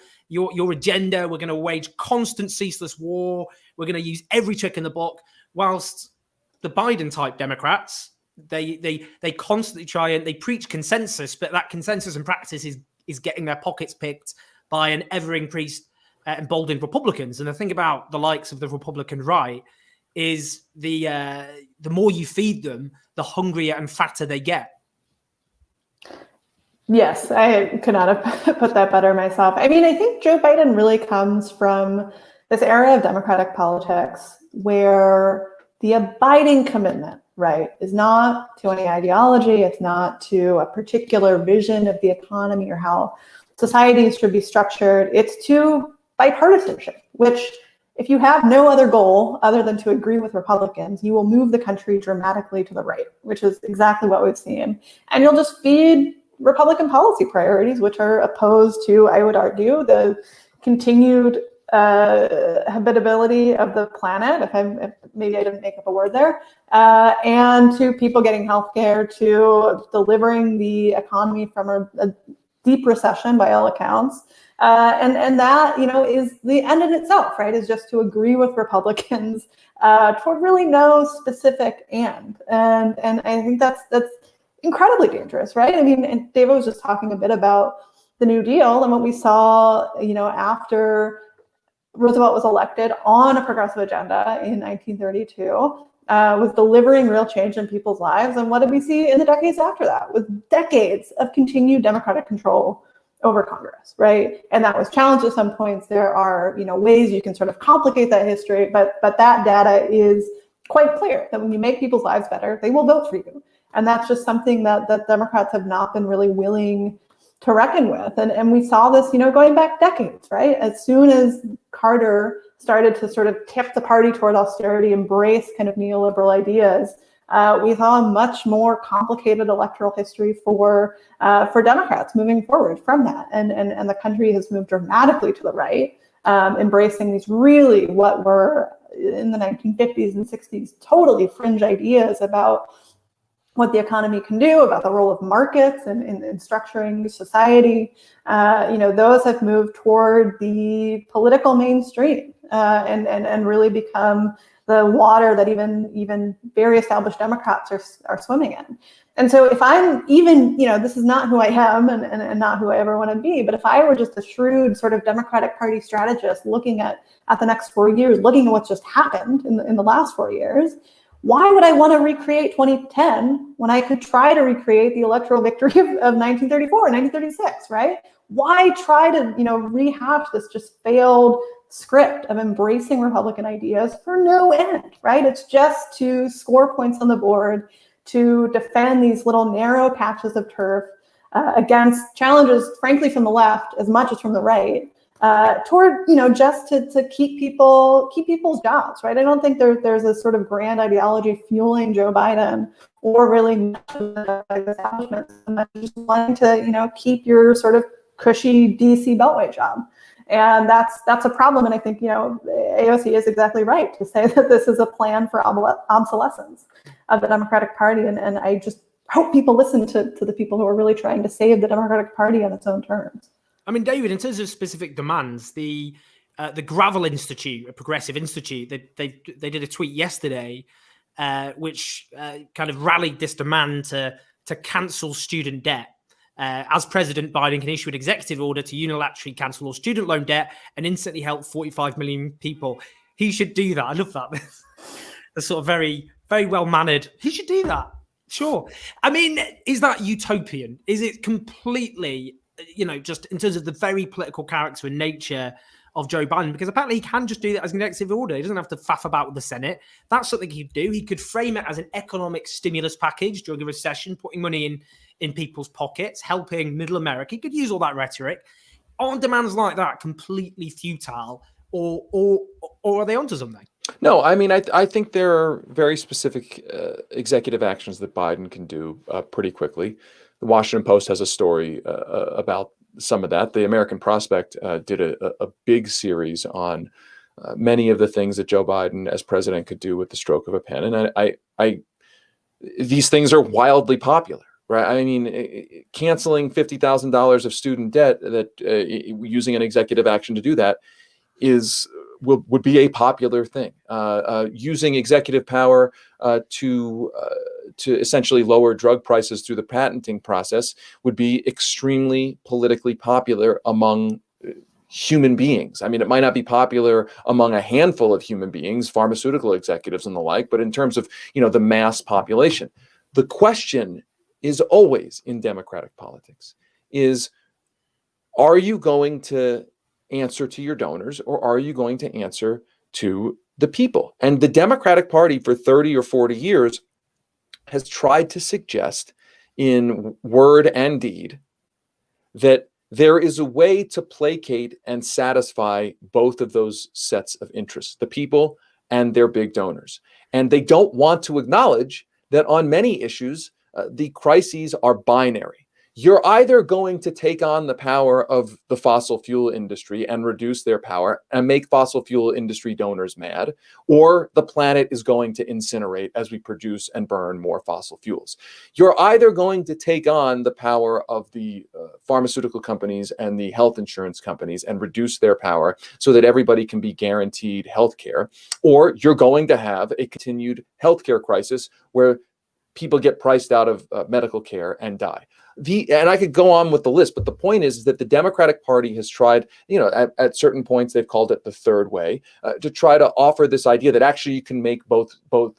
agenda. We're gonna wage constant, ceaseless war. We're gonna use every trick in the book. Whilst the Biden type Democrats, they constantly try and they preach consensus, but that consensus in practice is getting their pockets picked by an ever increased emboldened Republicans. And the thing about the likes of the Republican right is the more you feed them, the hungrier and fatter they get. Yes, I could not have put that better myself. I mean, I think Joe Biden really comes from this era of Democratic politics where the abiding commitment, right, is not to any ideology, it's not to a particular vision of the economy or how societies should be structured, it's to bipartisanship, which if you have no other goal other than to agree with Republicans, you will move the country dramatically to the right, which is exactly what we've seen. And you'll just feed Republican policy priorities, which are opposed to, I would argue, the continued habitability of the planet, if maybe I didn't make up a word there, and to people getting healthcare, to delivering the economy from a deep recession by all accounts. And that, is the end in itself, right, is just to agree with Republicans toward really no specific end. And I think that's incredibly dangerous, right? I mean, and David was just talking a bit about the New Deal and what we saw, after Roosevelt was elected on a progressive agenda in 1932, was delivering real change in people's lives. And what did we see in the decades after that? With decades of continued Democratic control over Congress, right? And that was challenged at some points. There are, ways you can sort of complicate that history, but that data is quite clear that when you make people's lives better, they will vote for you. And that's just something that Democrats have not been really willing to reckon with. And we saw this, going back decades, right? As soon as Carter started to sort of tip the party toward austerity, embrace kind of neoliberal ideas, we saw a much more complicated electoral history for Democrats moving forward from that. And the country has moved dramatically to the right, embracing these really what were in the 1950s and 60s totally fringe ideas about what the economy can do, about the role of markets in structuring society. Those have moved toward the political mainstream and really become the water that even very established Democrats are swimming in. And so if I'm even, this is not who I am and not who I ever want to be, but if I were just a shrewd sort of Democratic Party strategist looking at the next 4 years, looking at what's just happened in the last 4 years, why would I want to recreate 2010 when I could try to recreate the electoral victory of 1934 and 1936, right? Why try to, rehash this just failed script of embracing Republican ideas for no end, right? It's just to score points on the board, to defend these little narrow patches of turf against challenges, frankly, from the left as much as from the right, toward, just to keep people's jobs, right? I don't think there's a sort of grand ideology fueling Joe Biden or really establishment, just wanting to, keep your sort of cushy DC Beltway job. And that's a problem. And I think, AOC is exactly right to say that this is a plan for obsolescence of the Democratic Party. And I just hope people listen to the people who are really trying to save the Democratic Party on its own terms. I mean, David, in terms of specific demands, the Gravel Institute, a progressive institute, they did a tweet yesterday, which kind of rallied this demand to cancel student debt. As President Biden can issue an executive order to unilaterally cancel all student loan debt and instantly help 45 million people. He should do that. I love that. That's sort of very, very well mannered. He should do that. Sure. I mean, is that utopian? Is it completely, just in terms of the very political character and nature of Joe Biden? Because apparently he can just do that as an executive order. He doesn't have to faff about with the Senate. That's something he'd do. He could frame it as an economic stimulus package during a recession, putting money in people's pockets, helping middle America. He could use all that rhetoric. Aren't demands like that completely futile, or are they onto something? No, I mean, I think there are very specific executive actions that Biden can do pretty quickly. The Washington Post has a story about some of that. The American Prospect did a big series on many of the things that Joe Biden as president could do with the stroke of a pen. And I these things are wildly popular, right? I mean, canceling $50,000 of student debt, that using an executive action to do that would be a popular thing. Using executive power to essentially lower drug prices through the patenting process would be extremely politically popular among human beings. I mean, it might not be popular among a handful of human beings, pharmaceutical executives and the like, but in terms of, the mass population. The question is always in Democratic politics is, are you going to answer to your donors, or are you going to answer to the people? And the Democratic Party for 30 or 40 years has tried to suggest in word and deed that there is a way to placate and satisfy both of those sets of interests, the people and their big donors. And they don't want to acknowledge that on many issues, the crises are binary. You're either going to take on the power of the fossil fuel industry and reduce their power and make fossil fuel industry donors mad, or the planet is going to incinerate as we produce and burn more fossil fuels. You're either going to take on the power of the pharmaceutical companies and the health insurance companies and reduce their power so that everybody can be guaranteed health care, or you're going to have a continued healthcare crisis where people get priced out of medical care and die. And I could go on with the list, but the point is that the Democratic Party has tried, at certain points, they've called it the third way, to try to offer this idea that actually you can make both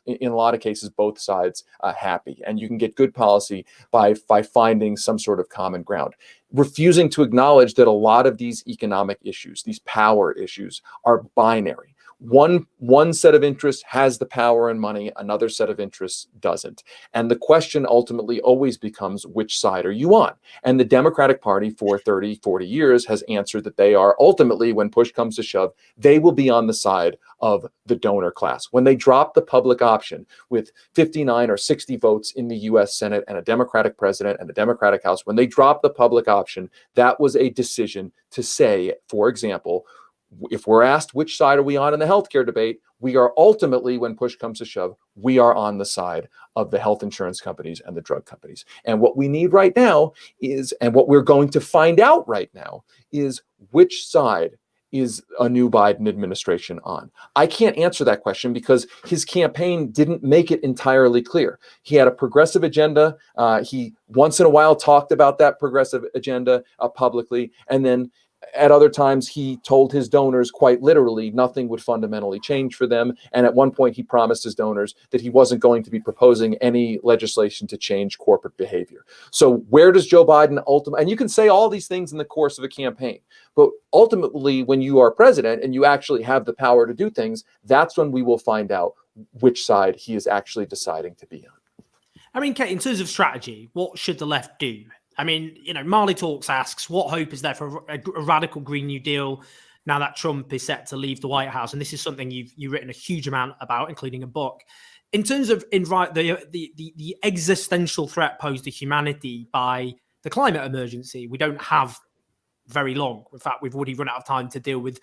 in a lot of cases, both sides happy. And you can get good policy by finding some sort of common ground, refusing to acknowledge that a lot of these economic issues, these power issues, are binary. one set of interests has the power and money, another set of interests doesn't. And the question ultimately always becomes, which side are you on? And the Democratic Party for 30, 40 years has answered that they are ultimately, when push comes to shove, they will be on the side of the donor class. When they drop the public option with 59 or 60 votes in the US Senate and a Democratic president and a Democratic House, when they drop the public option, that was a decision to say, for example, if we're asked which side are we on in the healthcare debate, we are ultimately, when push comes to shove, we are on the side of the health insurance companies and the drug companies. And what we need right now is, and what we're going to find out right now, is which side is a new Biden administration on? I can't answer that question because his campaign didn't make it entirely clear. He had a progressive agenda. He once in a while talked about that progressive agenda publicly, and then at other times, he told his donors quite literally nothing would fundamentally change for them. And at one point, he promised his donors that he wasn't going to be proposing any legislation to change corporate behavior. So where does Joe Biden ultimately, and you can say all these things in the course of a campaign, but ultimately, when you are president and you actually have the power to do things, that's when we will find out which side he is actually deciding to be on. I mean, Kate, in terms of strategy, what should the left do? I mean, Marley Talks asks, what hope is there for a radical Green New Deal now that Trump is set to leave the White House? And this is something you've written a huge amount about, including a book. In terms of the existential threat posed to humanity by the climate emergency, we don't have very long. In fact, we've already run out of time to deal with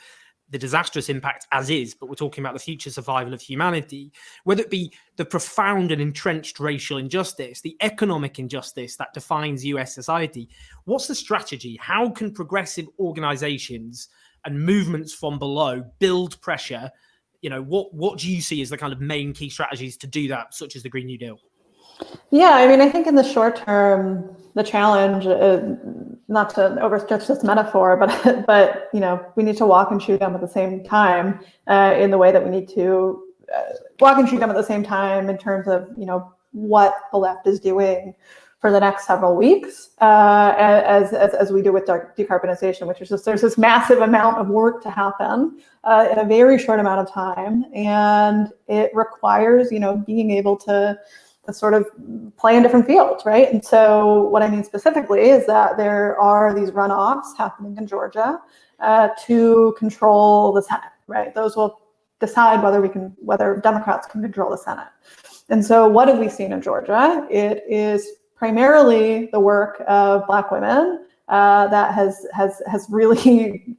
the disastrous impact as is, but we're talking about the future survival of humanity, whether it be the profound and entrenched racial injustice, the economic injustice that defines US society. What's the strategy? How can progressive organizations and movements from below build pressure? What do you see as the kind of main key strategies to do that, such as the Green New Deal? Yeah, I mean, I think in the short term, the challenge, not to overstretch this metaphor, but we need to walk and chew gum at the same time in the way that we need to walk and chew gum at the same time in terms of what the left is doing for the next several weeks as we do with decarbonization, which is just there's this massive amount of work to happen in a very short amount of time, and it requires being able to sort of play in different fields, right? And so what I mean specifically is that there are these runoffs happening in Georgia to control the Senate, right? Those will decide whether Democrats can control the Senate. And so what have we seen in Georgia? It is primarily the work of Black women that has really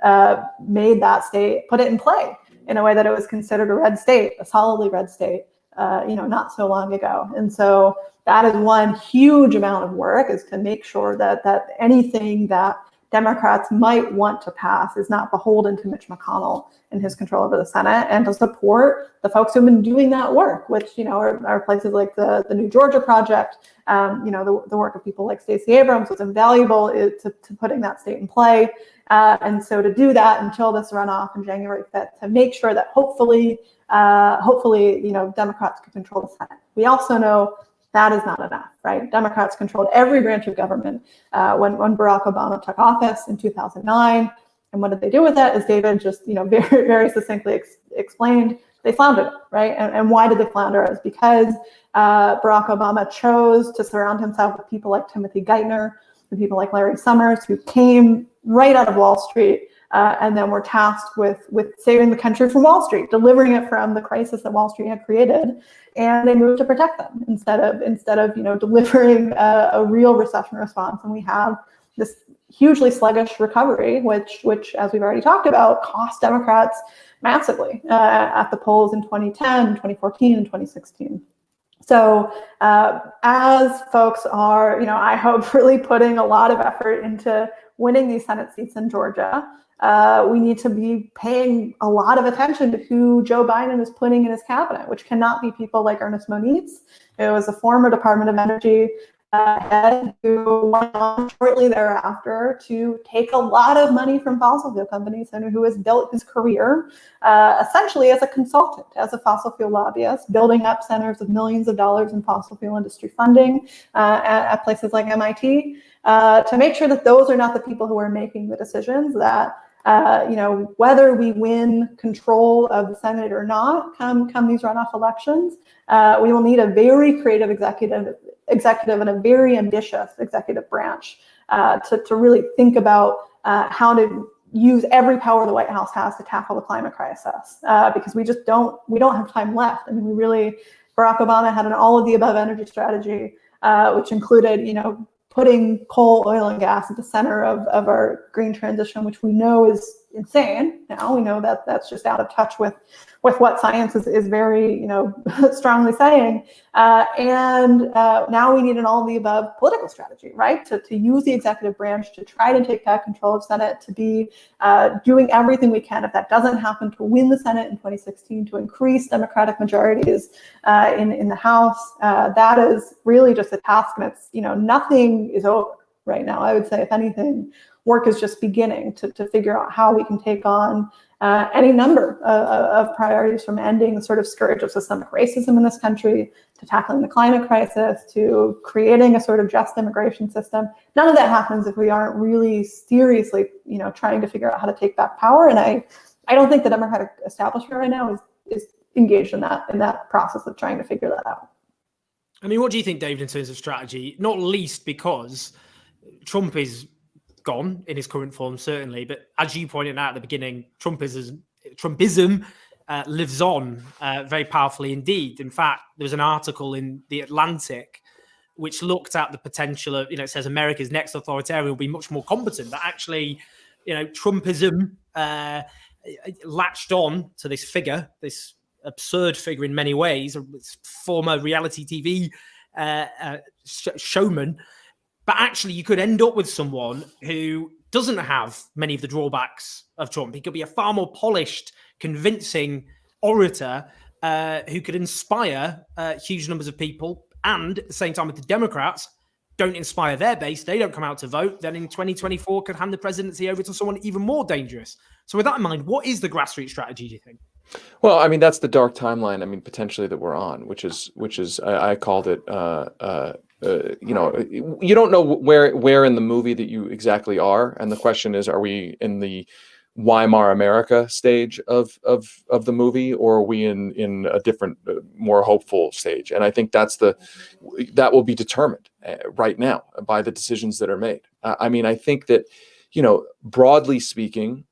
made that state, put it in play in a way that it was considered a red state, a solidly red state, not so long ago. And so that is one huge amount of work, is to make sure that anything that Democrats might want to pass is not beholden to Mitch McConnell and his control over the Senate, and to support the folks who've been doing that work, which are places like the New Georgia Project. The work of people like Stacey Abrams was invaluable to putting that state in play. And so to do that until this runoff on January 5th, to make sure that hopefully, Democrats can control the Senate. We also know that is not enough, right? Democrats controlled every branch of government when Barack Obama took office in 2009. And what did they do with that? As David just, very, very succinctly explained, they floundered, right? And why did they flounder? Is because Barack Obama chose to surround himself with people like Timothy Geithner, and people like Larry Summers, who came right out of Wall Street and then were tasked with saving the country from Wall Street, delivering it from the crisis that Wall Street had created, and they moved to protect them instead of delivering a real recession response. And we have this hugely sluggish recovery, which as we've already talked about, cost Democrats massively at the polls in 2010, 2014, and 2016. So as folks are, I hope, really putting a lot of effort into winning these Senate seats in Georgia, we need to be paying a lot of attention to who Joe Biden is putting in his cabinet, which cannot be people like Ernest Moniz. It was a former Department of Energy head who went on shortly thereafter to take a lot of money from fossil fuel companies, and who has built his career essentially as a consultant, as a fossil fuel lobbyist, building up centers of millions of dollars in fossil fuel industry funding at places like MIT, to make sure that those are not the people who are making the decisions that Whether we win control of the Senate or not come these runoff elections, we will need a very creative executive and a very ambitious executive branch to really think about how to use every power the White House has to tackle the climate crisis, because we don't have time left. I mean, Barack Obama had an all of the above energy strategy, which included, putting coal, oil, and gas at the center of our green transition, which we know is insane. Now we know that that's just out of touch with what science is very, strongly saying. And now we need an all of the above political strategy, right? To use the executive branch to try to take back control of Senate, to be doing everything we can, if that doesn't happen, to win the Senate in 2016, to increase Democratic majorities in the House. That is really just a task, and it's, nothing is over right now. I would say, if anything, work is just beginning to figure out how we can take on any number of priorities, from ending the sort of scourge of systemic racism in this country, to tackling the climate crisis, to creating a sort of just immigration system. None of that happens if we aren't really seriously, trying to figure out how to take back power. And I don't think the Democratic establishment right now is engaged in that process of trying to figure that out. I mean, what do you think, David, in terms of strategy? Not least because Trump is gone in his current form, certainly. But as you pointed out at the beginning, Trumpism lives on very powerfully indeed. In fact, there was an article in The Atlantic which looked at the potential of, it says America's next authoritarian will be much more competent. But actually, Trumpism latched on to this figure, this absurd figure in many ways, a former reality TV showman. But actually, you could end up with someone who doesn't have many of the drawbacks of Trump. He could be a far more polished, convincing orator who could inspire huge numbers of people. And at the same time, if the Democrats don't inspire their base, they don't come out to vote, then in 2024 could hand the presidency over to someone even more dangerous. So with that in mind, what is the grassroots strategy, do you think? Well, I mean, that's the dark timeline, potentially that we're on, which is I called it, you don't know where in the movie that you exactly are. And the question is, are we in the Weimar America stage of the movie, or are we in a different, more hopeful stage? And I think that will be determined right now by the decisions that are made. I think that, broadly speaking,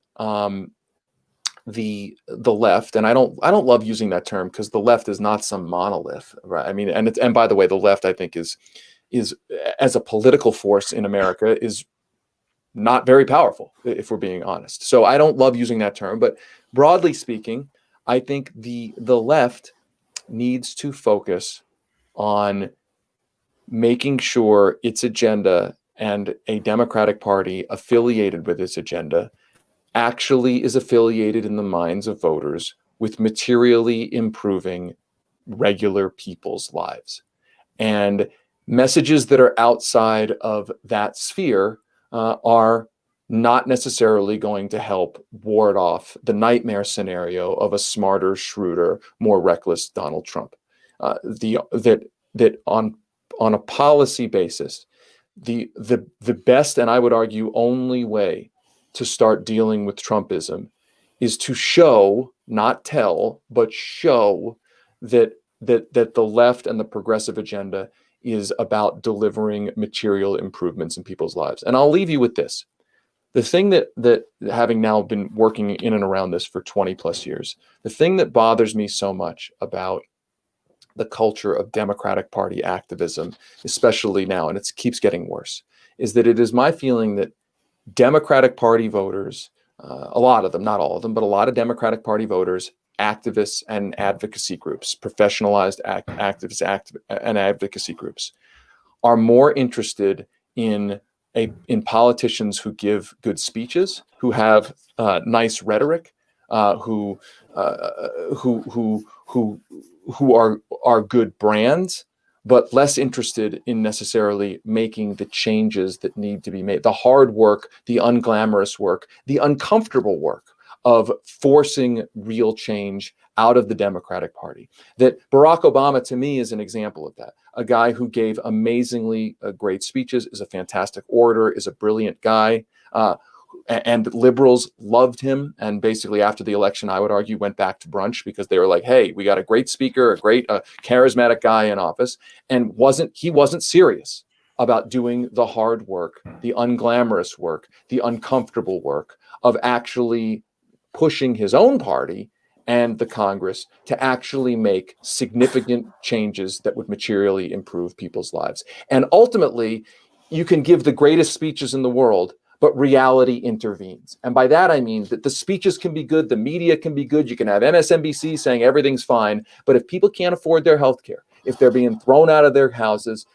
the left, and I don't love using that term because the left is not some monolith, right? And by the way, the left, I think, is as a political force in America is not very powerful, if we're being honest. So I don't love using that term, but broadly speaking, I think the left needs to focus on making sure its agenda and a Democratic Party affiliated with its agenda actually is affiliated in the minds of voters with materially improving regular people's lives. And messages that are outside of that sphere are not necessarily going to help ward off the nightmare scenario of a smarter, shrewder, more reckless Donald Trump. That on a policy basis, the best, and I would argue only way to start dealing with Trumpism is to show, not tell, but show that the left and the progressive agenda is about delivering material improvements in people's lives. And I'll leave you with this. The thing that having now been working in and around this for 20 plus years, the thing that bothers me so much about the culture of Democratic Party activism, especially now, and it keeps getting worse, is that it is my feeling that Democratic Party voters, a lot of them, not all of them, but a lot of Democratic Party voters, activists and advocacy groups, professionalized activists and advocacy groups, are more interested in politicians who give good speeches, who have nice rhetoric, who are good brands, but less interested in necessarily making the changes that need to be made, the hard work, the unglamorous work, the uncomfortable work of forcing real change out of the Democratic Party. That Barack Obama, to me, is an example of that. A guy who gave amazingly great speeches, is a fantastic orator, is a brilliant guy, and liberals loved him. And basically after the election, I would argue, went back to brunch because they were like, hey, we got a great speaker, a great charismatic guy in office. And he wasn't serious about doing the hard work, the unglamorous work, the uncomfortable work of actually pushing his own party and the Congress to actually make significant changes that would materially improve people's lives. And ultimately, you can give the greatest speeches in the world, but reality intervenes. And by that, I mean that the speeches can be good, the media can be good, you can have MSNBC saying everything's fine, but if people can't afford their health care, if they're being thrown out of their houses,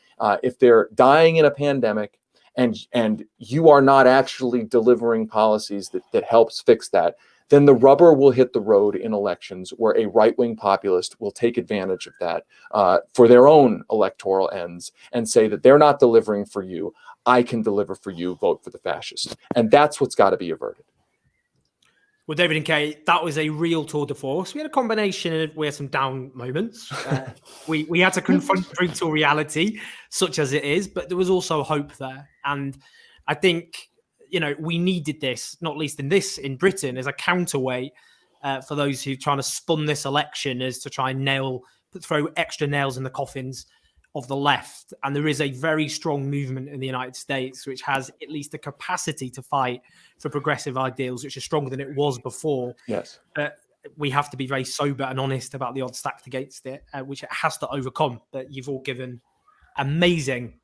if they're dying in a pandemic, and you are not actually delivering policies that helps fix that, then the rubber will hit the road in elections where a right-wing populist will take advantage of that for their own electoral ends and say that they're not delivering for you. I can deliver for you, vote for the fascist. And that's what's got to be averted. Well, David and Kate, that was a real tour de force. We had a combination of some down moments. We had to confront brutal reality, such as it is, but there was also hope there. And I think, we needed this, not least in Britain, as a counterweight for those who've trying to spun this election as to try and throw extra nails in the coffins of the left. And there is a very strong movement in the United States, which has at least the capacity to fight for progressive ideals, which is stronger than it was before. Yes. But we have to be very sober and honest about the odds stacked against it, which it has to overcome. But you've all given amazing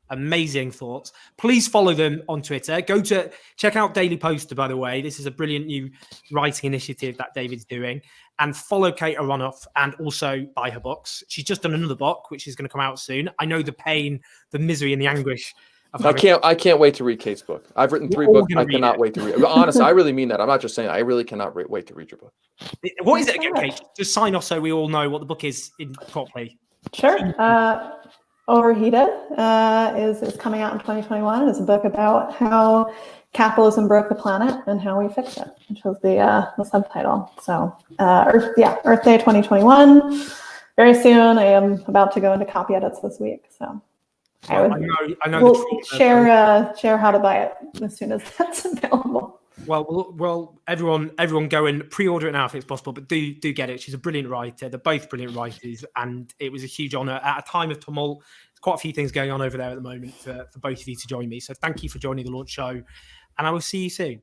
thoughts. Please follow them on Twitter. Go to check out Daily Poster, by the way. This is a brilliant new writing initiative that David's doing. And follow Kate Aronoff and also buy her books. She's just done another book, which is going to come out soon. I know the pain, the misery, and the anguish. I can't wait to read Kate's book. I've written 3 books. I cannot wait to read. Honestly, I really mean that. I'm not just saying that. I really cannot wait to read your book. What is it again, Kate? Just sign off so we all know what the book is properly. Sure. Overheated is coming out in 2021. It's a book about how capitalism broke the planet and how we fix it, which is the subtitle. So Earth Day 2021. Very soon. I am about to go into copy edits this week. So I know we'll share how to buy it as soon as that's available. Well, everyone go and pre-order it now if it's possible, but do get it. She's a brilliant writer. They're both brilliant writers, and it was a huge honor at a time of tumult. There's quite a few things going on over there at the moment for both of you to join me. So thank you for joining the launch show, and I will see you soon.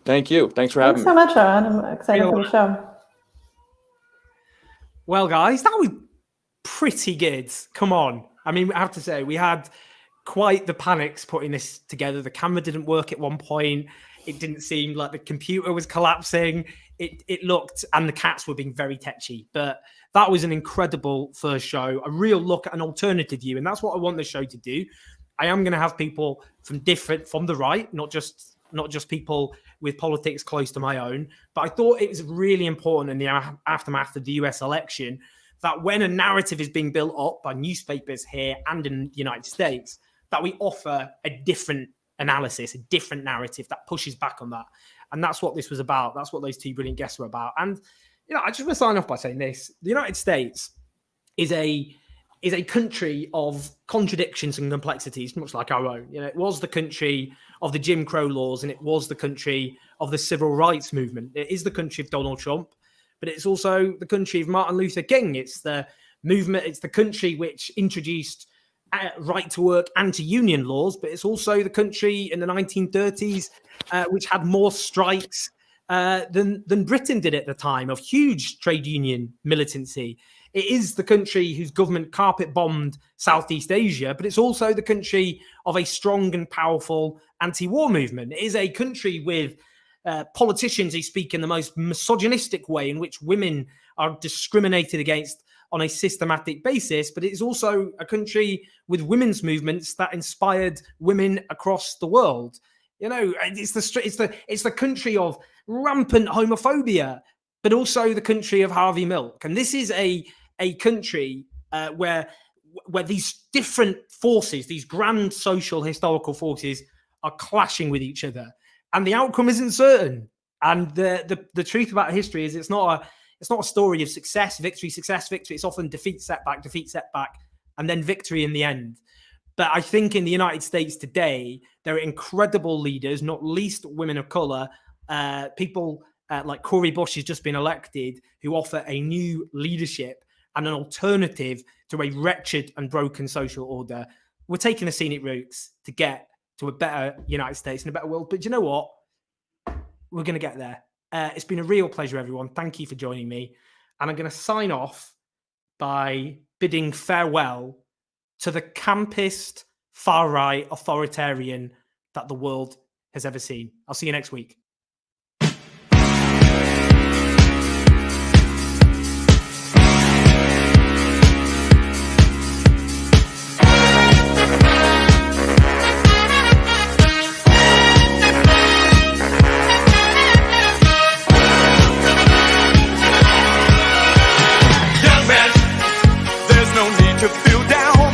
Thank you. Thanks for having me. Thanks so much, Owen. I'm excited for the show. Well, guys, that was pretty good. Come on. I mean, I have to say, we had quite the panics putting this together. The camera didn't work at one point. It didn't seem like the computer was collapsing. It looked, and the cats were being very tetchy. But that was an incredible first show, a real look at an alternative view. And that's what I want the show to do. I am going to have people from the right, not just people with politics close to my own. But I thought it was really important in the aftermath of the US election that when a narrative is being built up by newspapers here and in the United States, that we offer a different analysis, a different narrative that pushes back on that. And that's what this was about. That's what those two brilliant guests were about. And I just want to sign off by saying this. The United States is a country of contradictions and complexities, much like our own. It was the country of the Jim Crow laws, and it was the country of the civil rights movement. It is the country of Donald Trump, but it's also the country of Martin Luther King. It's the movement. It's the country which introduced right to work, anti-union laws, but it's also the country in the 1930s which had more strikes than Britain did at the time, of huge trade union militancy. It is the country whose government carpet bombed Southeast Asia, but it's also the country of a strong and powerful anti-war movement. It is a country with politicians who speak in the most misogynistic way, in which women are discriminated against on a systematic basis, but it's also a country with women's movements that inspired women across the world. It's the country of rampant homophobia, but also the country of Harvey Milk. And this is a country where these different forces, these grand social historical forces, are clashing with each other, and the outcome isn't certain. And the truth about history is it's not a story of success, victory. It's often defeat, setback, and then victory in the end. But I think in the United States today, there are incredible leaders, not least women of color, people like Cori Bush has just been elected, who offer a new leadership and an alternative to a wretched and broken social order. We're taking the scenic routes to get to a better United States and a better world. But do you know what? We're going to get there. It's been a real pleasure, everyone. Thank you for joining me. And I'm going to sign off by bidding farewell to the campest, far-right authoritarian that the world has ever seen. I'll see you next week.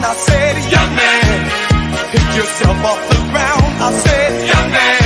I said, young man, pick yourself off the ground. I said, young man.